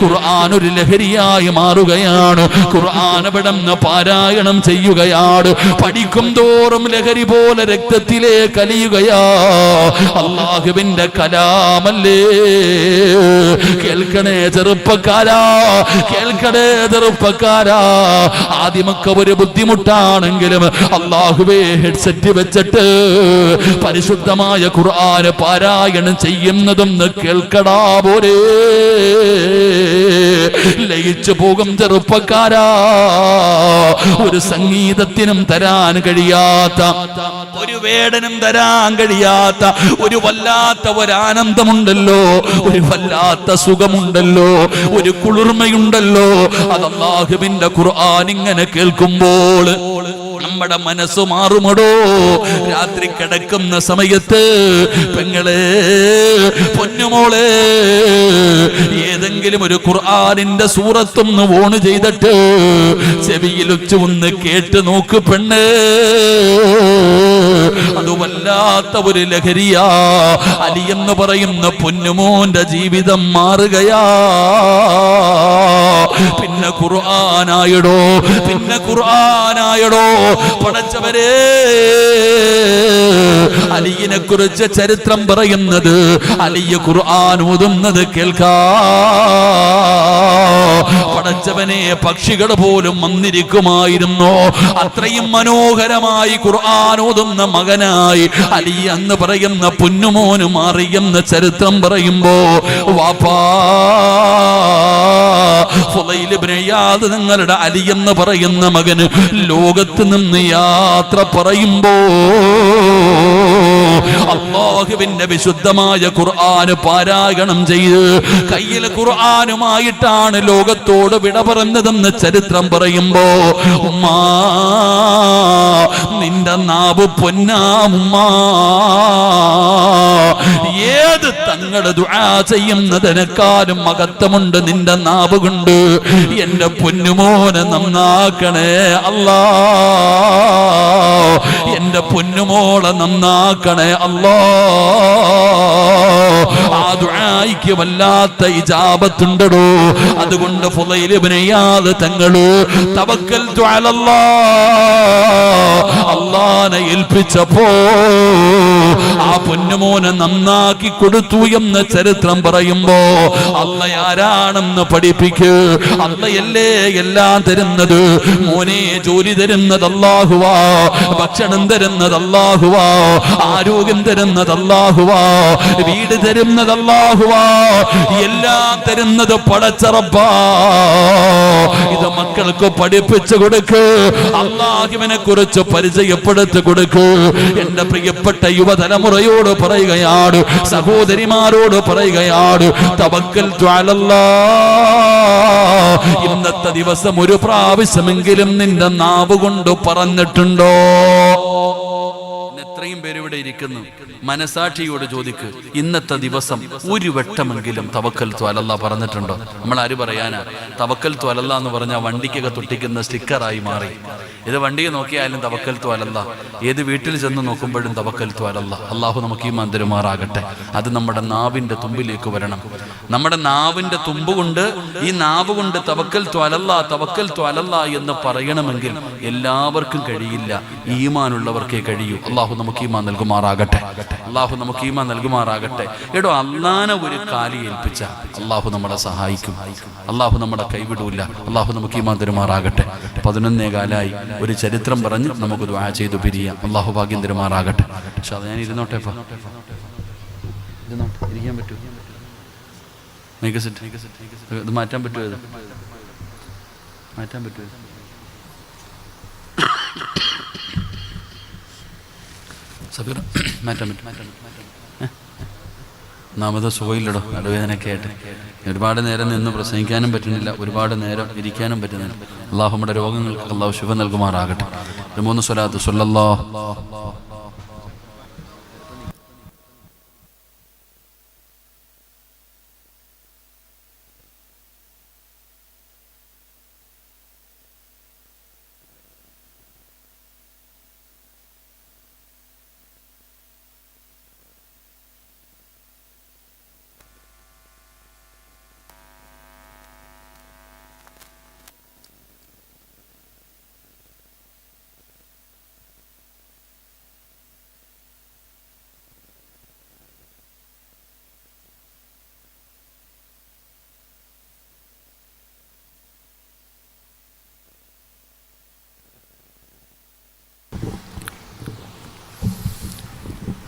ഖുർആൻ ഒരു ലഹരിയായി മാറുകയാണ്. ഖുർആൻ അവിടുന്ന് പാരായണം ചെയ്യുകയാണ്. പഠിക്കും തോറും ലഹരി പോലെ രക്തത്തിലേക്ക് അലിയുകയാ. അല്ലാഹുവിന്റെ കലാമല്ലേ. കേൾക്കണേ ചെറുപ്പക്കാരാ, കേൾക്കണേ ചെറുപ്പക്കാരാ. ആദ്യമൊക്കെ ഒരു ബുദ്ധിമുട്ടാണെങ്കിലും അല്ലാഹുവേ ഹെഡ്സെറ്റ് വെച്ചിട്ട് പരിശുദ്ധമായ ഖുർആൻ പാരായണം ചെയ്യുന്നതും കേൾക്കടാ പോരേ. ലയിച്ചു പോകും ചെറുപ്പക്കാരാ. ഒരു സംഗീതത്തിനും തരാൻ കഴിയാത്ത, ഒരു വേടനും തരാൻ കഴിയാത്ത ഒരു വല്ലാത്ത ഒരാനന്ദമുണ്ടല്ലോ, ഒരു വല്ലാത്ത സുഖമുണ്ടല്ലോ, ഒരു കുളിർമയുണ്ടല്ലോ. അത് അല്ലാഹുവിന്റെ ഖുർആൻ ഇങ്ങനെ കേൾക്കുമ്പോൾ നമ്മുടെ മനസ്സ് മാറുമടോ. രാത്രി കിടക്കുന്ന സമയത്ത് പെങ്ങളെ, പൊന്നുമോളെ, ഏതെങ്കിലും ഒരു ഖുർആനിന്റെ സൂറത്തൊന്ന് ഓൺ ചെയ്തിട്ട് ചെവിയിൽ വെച്ച് ഒന്ന് കേട്ട് നോക്ക് പെണ്ണേ. അത് വല്ലാത്ത ഒരു ലഹരിയാ. അലി എന്ന് പറയുന്ന പൊന്നുമോന്റെ ജീവിതം മാറുകയാ. പിന്നെ ഖുർആനായടോ, പിന്നെ ഖുർആനായടോ. പടച്ചവരെ, അലിയെ കുറിച്ച് ചരിത്രം പറയുന്നത്, അലിയെ ഖുർആൻ ഓതുന്നത് കേൾക്കാ. പടച്ചവനെ, പക്ഷികൾ പോലും വന്നിരിക്കുമായിരുന്നു. അത്രയും മനോഹരമായി ഖുർആൻ ഓതുന്ന മകനായി അലി എന്ന് പറയുന്ന പൊന്നുമോന് മാറിയെന്ന ചരിത്രം പറയുമ്പോ, വാപ്പാ ഫുളൈൽ ഇബ്നു ഇയാദ് നിങ്ങളുടെ അലി എന്ന് പറയുന്ന മകന് ലോകത്ത് നിന്ന് യാത്ര പറയുമ്പോ അല്ലാഹുവിന്റെ വിശുദ്ധമായ ഖുർആൻ പാരായണം ചെയ്ത് കയ്യിൽ ഖുർആനുമായിട്ടാണ് ലോകത്തോട് വിട പറഞ്ഞതെന്ന് ചരിത്രം പറയുമ്പോ, ഉമ്മാ നിന്റെ നാവ് പൊന്നാമുമ്മാ, ഏത് തങ്ങള് ദുആ ചെയ്യുന്നതിനേക്കാളും മഹത്വമുണ്ട് നിന്റെ നാവ് കൊണ്ട്. എന്റെ പൊന്നുമോനെ നന്നാക്കണേ അല്ലാ, എന്റെ പൊന്നുമോളെ നന്നാക്കണേ അല്ലാ. ആ ദുആയ്ക്ക് വല്ലാത്ത ഇജാബത്തുണ്ടടോ. അതുകൊണ്ട് ഫുളൈൽ ഇബ്നു ഇയാദ് തങ്ങള് തവക്കൽതു അലല്ലാഹ്, അല്ലാഹനെ ഏൽപ്പിച്ചപ്പോ ആ പൊന്നുമോനെ നന്നാക്കി കൊടുത്തു എന്ന് ചരിത്രം പറയുമ്പോ, അല്ലാഹ് ആരാണെന്ന് പഠിപ്പിക്ക്. അല്ലാഹയല്ലേ എല്ലാം തരുന്നത്. മോനെ, ജോലി തരുന്നത് അല്ലാഹുവാ, ഭക്ഷണം തരുന്നത് അല്ലാഹുവാ, ആരോഗ്യം തരുന്നത് അല്ലാഹുവാ, വീട് തരുന്നത് അല്ലാഹുവാ, എല്ലാം തരുന്നത് പടച്ച റബ്ബാ. ഇത് മക്കൾക്ക് പഠിപ്പിച്ചു കൊടുക്ക്, അല്ലാഹുവിനെ കുറിച്ച് പരിചയപ്പെടുത്തി കൊടുക്ക്. എന്റെ പ്രിയപ്പെട്ട യുവതലമുറയോട് പറയുകയാണ്, സഹോദരിമാരോട് പറയുകയാണ്, തവക്കൽതു അലല്ലാഹ്. ഇന്നത്തെ ദിവസം ഒരു പ്രാവശ്യമെങ്കിലും നിന്റെ നാവ് കൊണ്ട് പറഞ്ഞിട്ടുണ്ടോ? എത്രയും പേര് ഇവിടെ ഇരിക്കുന്നു, മനസാക്ഷിയോട് ചോദിക്ക്, ഇന്നത്തെ ദിവസം ഒരു വട്ടമെങ്കിലും തവക്കൽതു അലല്ലാഹ് പറഞ്ഞിട്ടുണ്ടോ? നമ്മൾ ആര് പറയാനാ? തവക്കൽതു അലല്ലാഹ് എന്ന് പറഞ്ഞാൽ വണ്ടിക്കൊക്കെ തൊട്ടിക്കുന്ന സ്റ്റിക്കറായി മാറി. ഇത് വണ്ടിയെ നോക്കിയാലും തവക്കൽതു അലല്ലാഹ്, ഏത് വീട്ടിൽ ചെന്ന് നോക്കുമ്പോഴും തവക്കൽതു അലല്ലാഹ്. അള്ളാഹു നമുക്ക് ഈമാൻ തരുമാറാകട്ടെ. അത് നമ്മുടെ നാവിന്റെ തുമ്പിലേക്ക് വരണം. നമ്മുടെ നാവിന്റെ തുമ്പ് കൊണ്ട്, ഈ നാവ് കൊണ്ട് തവക്കൽതു അലല്ലാഹ്, തവക്കൽതു അലല്ലാഹ് എന്ന് പറയണമെങ്കിൽ എല്ലാവർക്കും കഴിയില്ല, ഈമാനുള്ളവർക്കേ കഴിയൂ. അള്ളാഹു നമുക്ക് ഈമാൻ നൽകുമാറാകട്ടെ. അള്ളാഹു നമുക്ക് ഈമാൻ നൽകുമാറാകട്ടെ. എടോ, അള്ളാനെ ഒരു കാലി ഏൽപ്പിച്ച അള്ളാഹു നമ്മളെ സഹായിക്കും. അള്ളാഹു നമ്മളെ കൈവിടൂല. അള്ളാഹു നമുക്ക് ഈമാൻ തരുമാറാകട്ടെ. 11 കാലായി ഒരു ചരിത്രം പറഞ്ഞ് നമുക്ക് ദുആ ചെയ്തു പിരിയാം. അള്ളാഹു ഭാഗ്യം തരുമാറാകട്ടെ. ഞാൻ ഇരുന്നോട്ടെ, ഇരിക്കാൻ പറ്റൂ? ഇത് മാറ്റാൻ പറ്റുമോ? ഇത് മാറ്റാൻ പറ്റുമോ? സബീർ, മാറ്റാൻ പറ്റും? ഒന്നാമത് സുഖമില്ലടോ, നടുവേദനയൊക്കെ ആയിട്ട് ഒരുപാട് നേരം നിന്ന് പ്രസംഗിക്കാനും പറ്റുന്നില്ല, ഒരുപാട് നേരം ഇരിക്കാനും പറ്റുന്നില്ല. അള്ളാഹു നമ്മുടെ രോഗങ്ങൾക്ക് അള്ളാഹു ശുഭ നൽകുമാറാകട്ടെ. 3 സ്വലാത്ത് സ്വല്ലല്ലാഹു.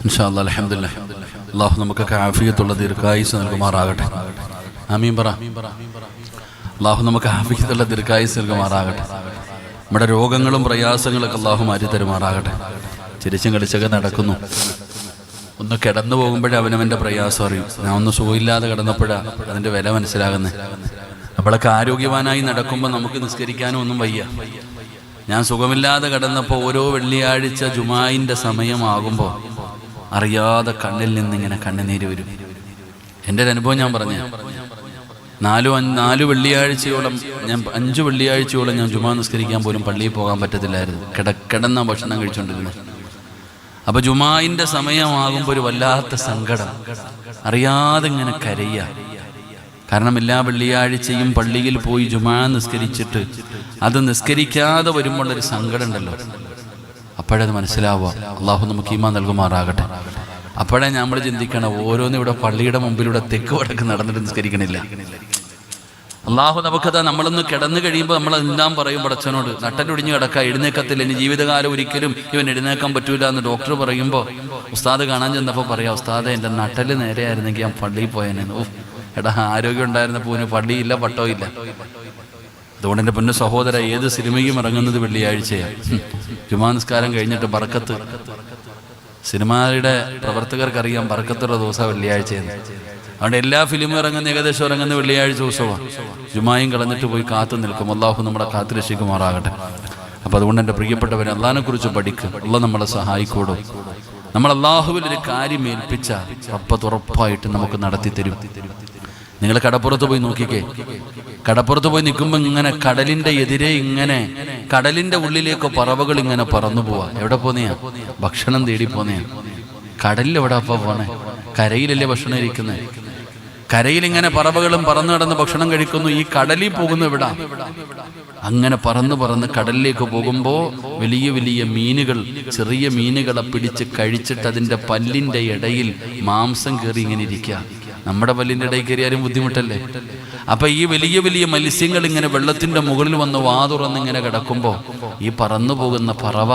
ഇൻഷാ അല്ലാഹ്, അൽഹംദുലില്ലാഹ്. അല്ലാഹു നമുക്കൊക്കെ ആഫിയത്തുള്ള ദീർഘായുസ്സ് നൽകുമാറാകട്ടെ. ആമീൻ പറ. അല്ലാഹു നമുക്ക് ആഫിയത്തുള്ള ദീർഘായുസ്സ് നൽകുമാറാകട്ടെ. നമ്മുടെ രോഗങ്ങളും പ്രയാസങ്ങളൊക്കെ അല്ലാഹു മാറ്റി തരുമാറാകട്ടെ. ചിരിച്ചും കളിച്ചൊക്കെ നടക്കുന്നു. ഒന്ന് കിടന്നു പോകുമ്പോഴേ അവനവൻ്റെ പ്രയാസം അറിയും. ഞാൻ ഒന്ന് സുഖമില്ലാതെ കിടന്നപ്പോഴാണ് അതിൻ്റെ വില മനസ്സിലാകുന്നത്. നമ്മളൊക്കെ ആരോഗ്യവാനായി നടക്കുമ്പോൾ നമുക്ക് നിസ്കരിക്കാനും ഒന്നും വയ്യ. ഞാൻ സുഖമില്ലാതെ കിടന്നപ്പോൾ ഓരോ വെള്ളിയാഴ്ച ജുമായിൻ്റെ സമയമാകുമ്പോൾ അറിയാതെ കണ്ണിൽ നിന്നിങ്ങനെ കണ്ണുനീര് വരും. എൻ്റെ ഒരു അനുഭവം ഞാൻ പറഞ്ഞു. 4 വെള്ളിയാഴ്ചയോളം ഞാൻ 5 വെള്ളിയാഴ്ചയോളം ഞാൻ ജുമാ നിസ്കരിക്കാൻ പോലും പള്ളിയിൽ പോകാൻ പറ്റത്തില്ലായിരുന്നു. കിടന്ന ഭക്ഷണം കഴിച്ചുകൊണ്ടിരുന്നത്. അപ്പൊ ജുമാഇന്റെ സമയമാകുമ്പോൾ ഒരു വല്ലാത്ത സങ്കടം, അറിയാതെ ഇങ്ങനെ കരയുക. കാരണം എല്ലാ വെള്ളിയാഴ്ചയും പള്ളിയിൽ പോയി ജുമാ നിസ്കരിച്ചിട്ട് അത് നിസ്കരിക്കാതെ വരുമ്പോഴൊരു സങ്കടം ഉണ്ടല്ലോ. അപ്പോഴത് മനസ്സിലാവുക. അള്ളാഹു നമുക്ക് ഈമാൻ നൽകുമാറാകട്ടെ. അപ്പോഴേ നമ്മൾ ചിന്തിക്കണം, ഓരോന്നും ഇവിടെ പള്ളിയുടെ മുമ്പിലൂടെ തെക്ക് വടക്ക് നടന്നിട്ട് നിസ്കരിക്കണില്ല. അള്ളാഹു നമുക്കതാ, നമ്മളൊന്ന് കിടന്നു കഴിയുമ്പോൾ നമ്മൾ എല്ലാം പറയും പടച്ചവനോട്, നട്ടലൊടിഞ്ഞ് കിടക്കുക, എഴുന്നേക്കത്തില്ല, ഇനി ജീവിതകാലം ഒരിക്കലും ഇവൻ എഴുന്നേക്കാൻ പറ്റൂല എന്ന് ഡോക്ടർ പറയുമ്പോൾ ഉസ്താദ് കാണാൻ ചെന്നപ്പോൾ പറയാം, ഉസ്താദ് എൻ്റെ നട്ടല് നേരെയായിരുന്നെങ്കിൽ ഞാൻ പള്ളിയിൽ പോയേനെ. ഓ എടാ, ആരോഗ്യം ഉണ്ടായിരുന്നപ്പോൾ ഇവന് പള്ളിയില്ല പട്ടോ ഇല്ല. അതുകൊണ്ട് എൻ്റെ പൊന്നു സഹോദര, ഏത് സിനിമയും ഇറങ്ങുന്നത് വെള്ളിയാഴ്ചയാണ്. ജുമാ നിസ്കാരം കഴിഞ്ഞിട്ട് ബർക്കത്ത്, സിനിമയുടെ പ്രവർത്തകർക്കറിയാം ബർക്കത്തുള്ള ദിവസം വെള്ളിയാഴ്ചയാണ്. അതുകൊണ്ട് എല്ലാ ഫിലിമും ഇറങ്ങുന്ന ഏകദേശം ഇറങ്ങുന്ന വെള്ളിയാഴ്ച ദിവസമാണ്. ജുമായും കളഞ്ഞിട്ട് പോയി കാത്തു നിൽക്കും. അള്ളാഹു നമ്മളെ കാത്തു രക്ഷിക്കുമാറാകട്ടെ. അപ്പോൾ അതുകൊണ്ട് എൻ്റെ പ്രിയപ്പെട്ടവരെ, അള്ളാഹിനെ കുറിച്ച് പഠിക്കും. അള്ളാഹ് നമ്മളെ സഹായിക്കൂടും. നമ്മൾ അള്ളാഹുവിൽ ഒരു കാര്യം ഏൽപ്പിച്ച റബ്ബ് ഉറപ്പായിട്ട് നമുക്ക് നടത്തി തരും. നിങ്ങൾ കടപ്പുറത്ത് പോയി നോക്കിക്കേ. കടപ്പുറത്ത് പോയി നിൽക്കുമ്പോൾ ഇങ്ങനെ കടലിന്റെ എതിരെ ഇങ്ങനെ കടലിന്റെ ഉള്ളിലേക്ക് പറവകൾ ഇങ്ങനെ പറന്നു പോവാ. എവിടെ പോന്നെയാ? ഭക്ഷണം തേടി പോന്നെയാ. കടലിൽ എവിടെ അപ്പ പോണേ? കരയിലല്ലേ ഭക്ഷണം ഇരിക്കുന്നത്. കരയിൽ ഇങ്ങനെ പറവകളും പറന്നു കിടന്ന് ഭക്ഷണം കഴിക്കുന്നു. ഈ കടലിൽ പോകുന്നു എവിടാ? അങ്ങനെ പറന്ന് പറന്ന് കടലിലേക്ക് പോകുമ്പോൾ വലിയ വലിയ മീനുകൾ, ചെറിയ മീനുകളെ പിടിച്ച് കഴിച്ചിട്ട് അതിൻ്റെ പല്ലിൻ്റെ ഇടയിൽ മാംസം കയറി ഇങ്ങനെ ഇരിക്കുക. നമ്മുടെ പല്ലിൻ്റെ ഇടയിൽ കയറിയാലും ബുദ്ധിമുട്ടല്ലേ? അപ്പൊ ഈ വലിയ വലിയ മത്സ്യങ്ങൾ ഇങ്ങനെ വെള്ളത്തിന്റെ മുകളിൽ വന്ന് വാതുറന്ന് ഇങ്ങനെ കിടക്കുമ്പോൾ ഈ പറന്നു പോകുന്ന പറവ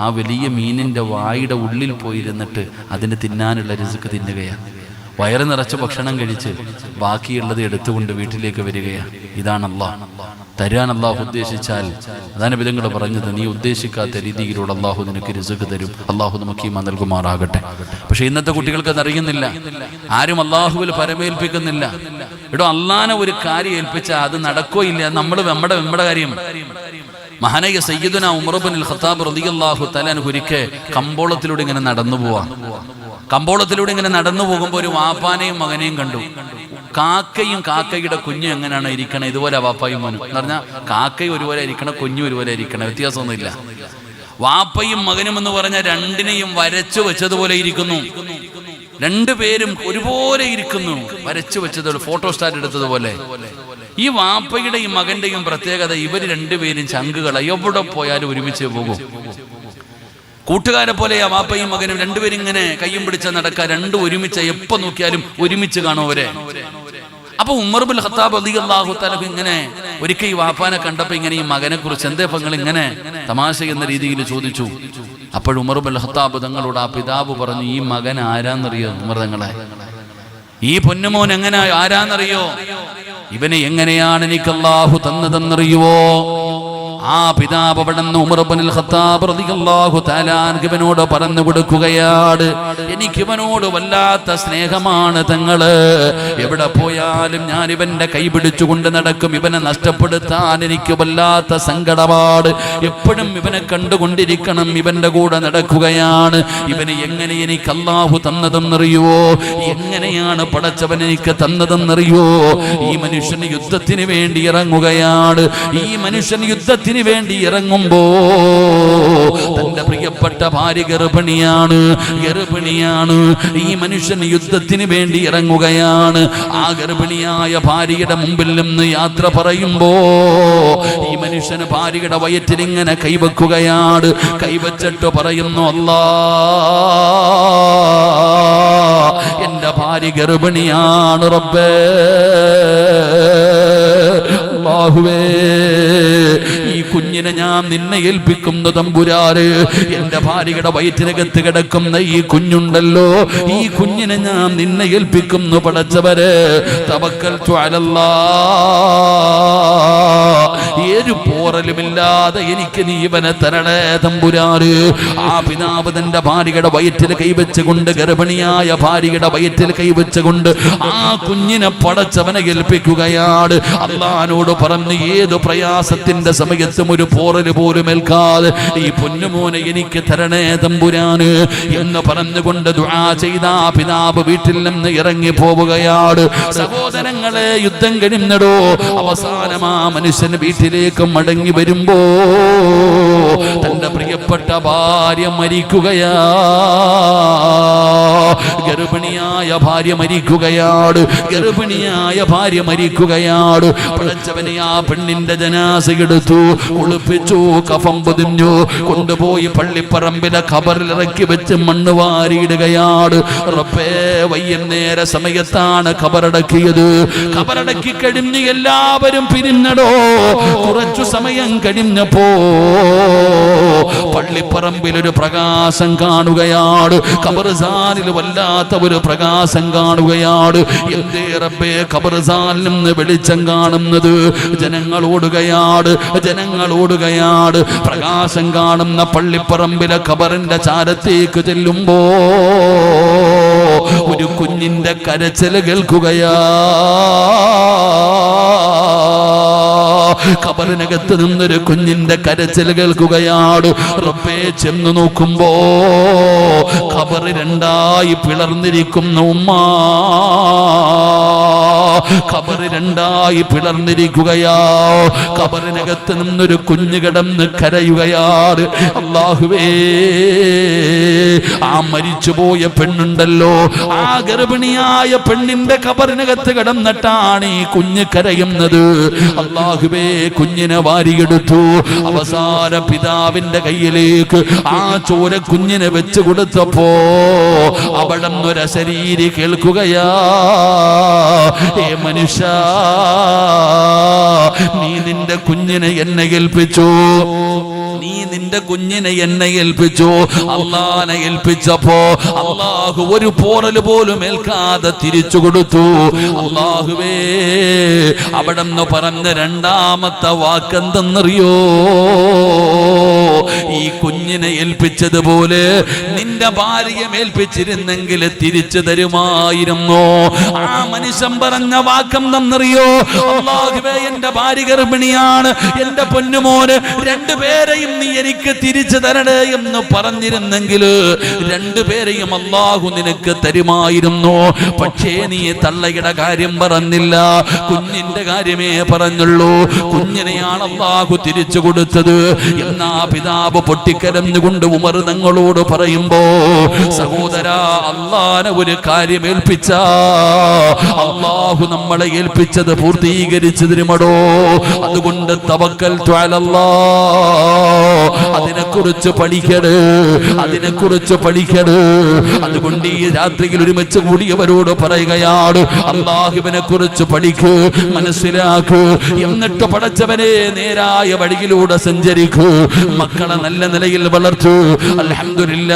ആ വലിയ മീനിന്റെ വായുടെ ഉള്ളിൽ പോയിരുന്നിട്ട് അതിന് തിന്നാനുള്ള റിസ്ക് തിന്നുകയാണ്. വയറ് നിറച്ച് ഭക്ഷണം കഴിച്ച് ബാക്കിയുള്ളത് എടുത്തുകൊണ്ട് വീട്ടിലേക്ക് വരികയാണ്. ഇതാണ് അല്ലാഹ് തരാൻ അള്ളാഹു ഉദ്ദേശിച്ചാൽ. അതാണ് വിധങ്ങൾ പറഞ്ഞത്, നീ ഉദ്ദേശിക്കാത്ത രീതിയിലൂടെ അള്ളാഹു നിനക്ക് റിസ്ക് തരും. അള്ളാഹു നമുക്ക് ഈമാൻ നൽകുമാറാകട്ടെ. പക്ഷെ ഇന്നത്തെ കുട്ടികൾക്ക് അത് അറിയുന്നില്ല. ആരും അള്ളാഹുവിൽ പരമേൽപ്പിക്കുന്നില്ല. എടോ, അള്ളാനെ ഒരു കാര്യം ഏൽപ്പിച്ചാൽ അത് നടക്കോ ഇല്ല. നമ്മുടെ കാര്യം. മഹാനായ സയ്യിദുനാ ഉമർ ഇബ്നുൽ ഖത്താബ് റളിയല്ലാഹു തആല അൻഹു ഒരിക്കൽ കമ്പോളത്തിലൂടെ ഇങ്ങനെ നടന്നു പോവാ. കമ്പോളത്തിലൂടെ ഇങ്ങനെ നടന്നു പോകുമ്പോൾ ഒരു വാപ്പാനെയും മകനെയും കണ്ടു. കാക്കയും കാക്കയുടെ കുഞ്ഞും എങ്ങനെയാണ് ഇരിക്കണം, ഇതുപോലെ വാപ്പായും മോനും എന്ന് പറഞ്ഞാൽ കാക്കയും ഒരുപോലെ ഇരിക്കണം, കുഞ്ഞും ഒരുപോലെ ഇരിക്കണം, വ്യത്യാസമൊന്നുമില്ല. വാപ്പയും മകനും എന്ന് പറഞ്ഞാൽ രണ്ടിനെയും വരച്ചു വെച്ചതുപോലെ ഇരിക്കുന്നു. രണ്ടുപേരും ഒരുപോലെ ഇരിക്കുന്നു, വരച്ചു വെച്ചതുപോലെ, ഫോട്ടോസ്റ്റാറ്റ് എടുത്തതുപോലെ. ഈ വാപ്പയുടെയും മകന്റെയും പ്രത്യേകത, ഇവർ രണ്ടുപേരും ചങ്കുകള, എവിടെ പോയാലും ഒരുമിച്ച് പോകും. കൂട്ടുകാരെ പോലെ ആ വാപ്പയും മകനും രണ്ടുപേരും ഇങ്ങനെ കയ്യും പിടിച്ച നടക്കുക. രണ്ടും ഒരുമിച്ച് എപ്പോ നോക്കിയാലും ഒരുമിച്ച് കാണും അവരെ. അപ്പൊ ഉമർ ഇബ്നുൽ ഖത്താബ് റളിയല്ലാഹു തആല ഇങ്ങനെ ഒരിക്കൽ ഈ വാപ്പാനെ കണ്ടപ്പോ ഇങ്ങനെ ഈ മകനെ കുറിച്ച് എന്തേ നിങ്ങൾ ഇങ്ങനെ തമാശ എന്ന രീതിയിൽ ചോദിച്ചു. അപ്പോൾ ഉമർ ഇബ്നുൽ ഖത്താബ് തങ്ങളോട് ആ പിതാവ് പറഞ്ഞു, ഈ മകൻ ആരാന്നറിയോ ഉമർ തങ്ങളെ? ഈ പൊന്നുമോൻ എങ്ങനെ ആരാന്നറിയോ? ഇവനെ എങ്ങനെയാണ് എനിക്ക് അല്ലാഹു തന്നതെന്നറിയുവോ? ആ പിതാവ് അവിടുന്ന് ഉമർ ഇബ്നുൽ ഖത്താബ് റളിയല്ലാഹു തആല ഇവനോട് പറഞ്ഞു കൊടുക്കുകയാണ്, എനിക്ക് ഇവനോട് വല്ലാത്ത സ്നേഹമാണ് തങ്ങള്. എവിടെ പോയാലും ഞാൻ ഇവന്റെ കൈ പിടിച്ചുകൊണ്ട് നടക്കും. ഇവനെ നഷ്ടപ്പെടുത്താൻ എനിക്ക് വല്ലാത്ത സങ്കടമാണ്. എപ്പോഴും ഇവനെ കണ്ടുകൊണ്ടിരിക്കണം, ഇവന്റെ കൂടെ നടക്കുകയാണ്. ഇവന് എങ്ങനെ എനിക്ക് അല്ലാഹു തന്നതെന്നറിയുവോ? എങ്ങനെയാണ് പടച്ചവൻ എനിക്ക് തന്നതെന്നറിയോ? ഈ മനുഷ്യന് യുദ്ധത്തിന് വേണ്ടി ഇറങ്ങുകയാണ്. ഈ മനുഷ്യൻ യുദ്ധത്തിന് വേണ്ടി ഇറങ്ങുമ്പോ തന്റെ പ്രിയപ്പെട്ട ഭാര്യ ഗർഭിണിയാണ്. ഈ മനുഷ്യൻ യുദ്ധത്തിന് വേണ്ടി ഇറങ്ങുകയാണ്. ആ ഗർഭിണിയായ ഭാര്യയുടെ മുമ്പിൽ നിന്ന് യാത്ര പറയുമ്പോ ഈ മനുഷ്യന് ഭാര്യയുടെ വയറ്റിൽ ഇങ്ങനെ കൈവെക്കുകയാണ്. കൈവച്ചിട്ട് പറയുന്നു, അല്ലാ, എന്റെ ഭാര്യ ഗർഭിണിയാണ് റബ്ബേ. അല്ലാഹുവേ, ഈ കുഞ്ഞിനെ ഞാൻ നിന്നെ ഏൽപ്പിക്കുന്നു തമ്പുരാന്. എന്റെ ഭാര്യയുടെ വയറ്റിനകത്ത് കിടക്കുന്ന ഈ കുഞ്ഞുണ്ടല്ലോ, ഈ കുഞ്ഞിനെ ഞാൻ നിന്നെ ഏൽപ്പിക്കുന്നു പടച്ചവരെ. തവക്കൽതു അലല്ലാഹ്, ഒരു പോറലുമില്ലാതെ എനിക്ക് നീ ഇവനെ തരണേ തമ്പുരാന്. ആ പിതാവ് തന്റെ ഭാര്യയുടെ വയറ്റിൽ കൈവച്ചുകൊണ്ട്, ഗർഭിണിയായ ഭാര്യയുടെ വയറ്റിൽ കൈവച്ചുകൊണ്ട് ആ കുഞ്ഞിനെ പടച്ചവനെ ഏൽപ്പിക്കുകയാണ്. അള്ളാഹിനോട് പറഞ്ഞു, ഏത് പ്രയാസത്തിന്റെ സമയത്തും ഒരു പോറല് പോലും ഏൽക്കാതെ ഈ പൊന്നുമോനെ എനിക്ക് തരണേ തമ്പുരാന് എന്ന് പറഞ്ഞുകൊണ്ട് ദുആ ചെയ്ത ആ പിതാവ് വീട്ടിൽ നിന്ന് ഇറങ്ങി പോവുകയാണ്. സഹോദരങ്ങളെ, യുദ്ധം കഴിഞ്ഞടോ അവസാനം ആ മനുഷ്യൻ വീട്ടിലേക്ക് മടങ്ങി വരുമ്പോ തന്റെ പ്രിയപ്പെട്ട ഭാര്യ മരിക്കുകയാ, ഗർഭിണിയായ ഭാര്യ മരിക്കുകയാണ്, ഗർഭിണിയായ ഭാര്യ മരിക്കുകയാണ്. പടച്ചവനെ ആ പെണ്ണിന്റെ ജനാസ എടുത്തു, കുളിപ്പിച്ചു, കഫം പൊതിഞ്ഞു, കൊണ്ടുപോയി പള്ളിപ്പറമ്പിലെ ഖബറിൽ ഇറക്കി വെച്ച് മണ്ണ് വാരിയിടുകയാണ്. റബ്ബേ, വൈകുന്നേര സമയത്താണ് ഖബറടക്കിയത്. ഖബറടക്കി കഴിഞ്ഞ് എല്ലാവരും പിരിഞ്ഞടോ. കുറച്ചു സമയം കഴിഞ്ഞപ്പോ പള്ളിപ്പറമ്പിൽ ഒരു പ്രകാശം കാണുകയാണ്, ഖബർസ്ഥാനിൽ വല്ലാത്ത ഒരു പ്രകാശം കാണുകയാണ്. എന്തേ റബ്ബേ ഖബർസ്ഥാനിൽ നിന്ന് വെളിച്ചം കാണുന്നത്? ജനങ്ങളോടുകയാണ്, ജനങ്ങളോടുകയാണ്. പ്രകാശം കാണുന്ന പള്ളിപ്പറമ്പിലെ ഖബറിന്റെ ചാരത്തേക്ക് ചെല്ലുമ്പോ ഒരു കുഞ്ഞിന്റെ കരച്ചിൽ കേൾക്കുകയാ. ഖബറിനകത്ത് നിന്നൊരു കുഞ്ഞിന്റെ കരച്ചിൽ കേൾക്കുകയാണ്. റബ്ബേ, ചെന്ന് നോക്കുമ്പോ ഖബർ രണ്ടായി പിളർന്നിരിക്കുന്ന ഉമ്മ, ഖബർ രണ്ടായി പിളർന്നിരിക്കുകയാ. ഖബറിനകത്ത് നിന്നൊരു കുഞ്ഞ് കിടന്ന് കരയുകയാണ്. അല്ലാഹുവേ, ആ മരിച്ചുപോയ പെണ്ണുണ്ടല്ലോ, ആ ഗർഭിണിയായ പെണ്ണിന്റെ ഖബറിനകത്ത് കിടന്നിട്ടാണ് ഈ കുഞ്ഞ് കരയുന്നത്. അല്ലാഹുവേ, കുഞ്ഞിനെ വാരിയെടുത്തു. അവസാന പിതാവിന്റെ കയ്യിലേക്ക് ആ ചോര കുഞ്ഞിനെ വെച്ച് കൊടുത്തപ്പോ അവിടെ ഒരു അശരീരി കേൾക്കുകയാ. ഏ മനുഷ്യ, നീ നിന്റെ കുഞ്ഞിനെ എന്നെ ഏൽപ്പിച്ചു, നീ നിന്റെ കുഞ്ഞിനെ എന്നെ ഏൽപ്പിച്ചു. അള്ളാനെ ഏൽപ്പിച്ചപ്പോ അള്ളാഹു ഒരു പോറൽ പോലും ഏൽക്കാതെ തിരിച്ചു കൊടുത്തു. അള്ളാഹുവേ, അവിടെ നിന്ന് പറഞ്ഞ രണ്ടാമത്തെ വാക്കെന്തെന്നറിയോ? ഈ കുഞ്ഞിനെ ഏൽപ്പിച്ചതുപോലെ നിന്റെ ഭാര്യയെ ഏൽപ്പിച്ചിരുന്നെങ്കിൽ തിരിച്ചു തരുമായിരുന്നു. ആ മനുഷ്യൻ പറഞ്ഞ വാക്കെന്തെന്നറിയോ? അല്ലാഹുവേ, എന്റെ ഭാര്യ ഗർഭിണിയാണ്, എന്റെ പൊന്നുമോന്, രണ്ടുപേരെയും നീ എനിക്ക് തിരിച്ചു തരണേ എന്ന് പറഞ്ഞിരുന്നെങ്കിൽ രണ്ടുപേരെയും അല്ലാഹു നിനക്ക് തരുമായിരുന്നു. പക്ഷേ നീ തള്ളയുടെ കാര്യം പറഞ്ഞില്ല, കുഞ്ഞിന്റെ കാര്യമേ പറഞ്ഞുള്ളൂ. കുഞ്ഞിനെയാണ് അല്ലാഹു തിരിച്ചു കൊടുത്തത്. എന്നാ പിതാവ് പൊട്ടിക്കരഞ്ഞുകൊണ്ട് ഉമർ തങ്ങളോട് പറയുമ്പോ, സഹോദരാ, അല്ലാഹനെ ഒരു കാര്യം ഏൽപ്പിച്ച അല്ലാഹു നമ്മളെ ഏൽപ്പിച്ചത് പൂർത്തീകരിച്ചു തരുമടോ. അതുകൊണ്ട് തവക്കൽതു അലല്ലാഹ്, അതിനെക്കുറിച്ച് പഠിക്കട്, അതിനെക്കുറിച്ച് പഠിക്കട്. അതുകൊണ്ട് ഈ രാത്രിയിൽ ഒരുമിച്ച് കൂടിയവരോട് പറയുകയാണ്, അല്ലാഹുവിനെ കുറിച്ച് പഠിക്ക്, മനസ്സിലാക്ക്. എന്നിട്ട് പടച്ചവനെ നേരായ വഴിയിലൂടെ സഞ്ചരിക്കൂ. മക്കളെ നല്ല നിലയിൽ വളർത്തു. അൽഹംദുലില്ലാഹ്,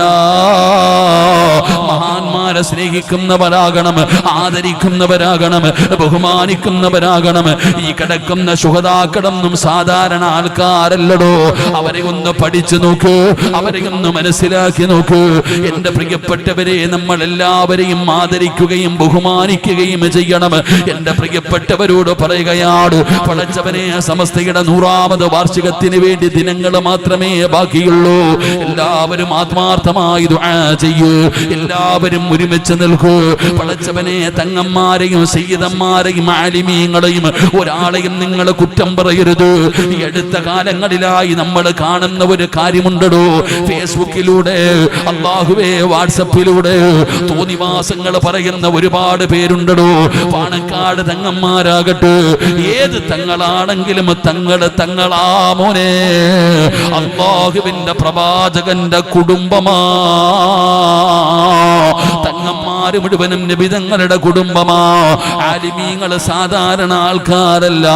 മഹാന്മാരെ സ്നേഹിക്കുന്നവരാകണം, ആദരിക്കുന്നവരാകണം, ബഹുമാനിക്കുന്നവരാകണം. ഈ കിടക്കുന്ന ശുഹദാക്കളൊന്നും സാധാരണ ആൾക്കാരല്ലടോ. അവരെ ഒന്ന് പഠിച്ചു നോക്ക്, അവരെ ഒന്ന് മനസ്സിലാക്കി നോക്ക്. എന്റെ പ്രിയപ്പെട്ടവരെ, നമ്മൾ എല്ലാവരെയും ആദരിക്കുകയും ബഹുമാനിക്കുകയും ചെയ്യണം. എന്റെ പ്രിയപ്പെട്ടവരോട് പറയുകയാണ്, പടച്ചവനെ, സമസ്തയുടെ 100ാമത് വാർഷികത്തിന് വേണ്ടി ദിനങ്ങൾ മാത്രമേ ബാക്കിയുള്ളൂ. എല്ലാവരും ആത്മാർത്ഥമായി ദുആ ചെയ്യൂ, എല്ലാവരും ഒരുമിച്ച് നിൽക്കൂ. പടച്ചവനെ, തങ്ങന്മാരെയും സയ്യിദന്മാരെയും ആലിമീങ്ങളെയും ഒരാളെയും നിങ്ങൾ കുറ്റം പറയരുത്. ഈ അടുത്ത കാലങ്ങളിലായി നമ്മൾ കാണുന്ന ഒരു കാര്യമുണ്ടോ, ഫേസ്ബുക്കിലൂടെ, അല്ലാഹുവേ, വാട്സപ്പിലൂടെ തോന്നിവാസങ്ങൾ പറയുന്ന ഒരുപാട് പേരുണ്ടോ. പാണക്കാട് തങ്ങന്മാരാകട്ടെ, ഏത് തങ്ങളാണെങ്കിലും തങ്ങളാ മോനെ. അല്ലാഹുവിന്റെ പ്രവാചകന്റെ കുടുംബമാ. തങ്ങന്മാര് മുഴുവനും നബി തങ്ങളുടെ കുടുംബമാ. ആലിമീങ്ങൾ സാധാരണ ആൾക്കാരല്ല.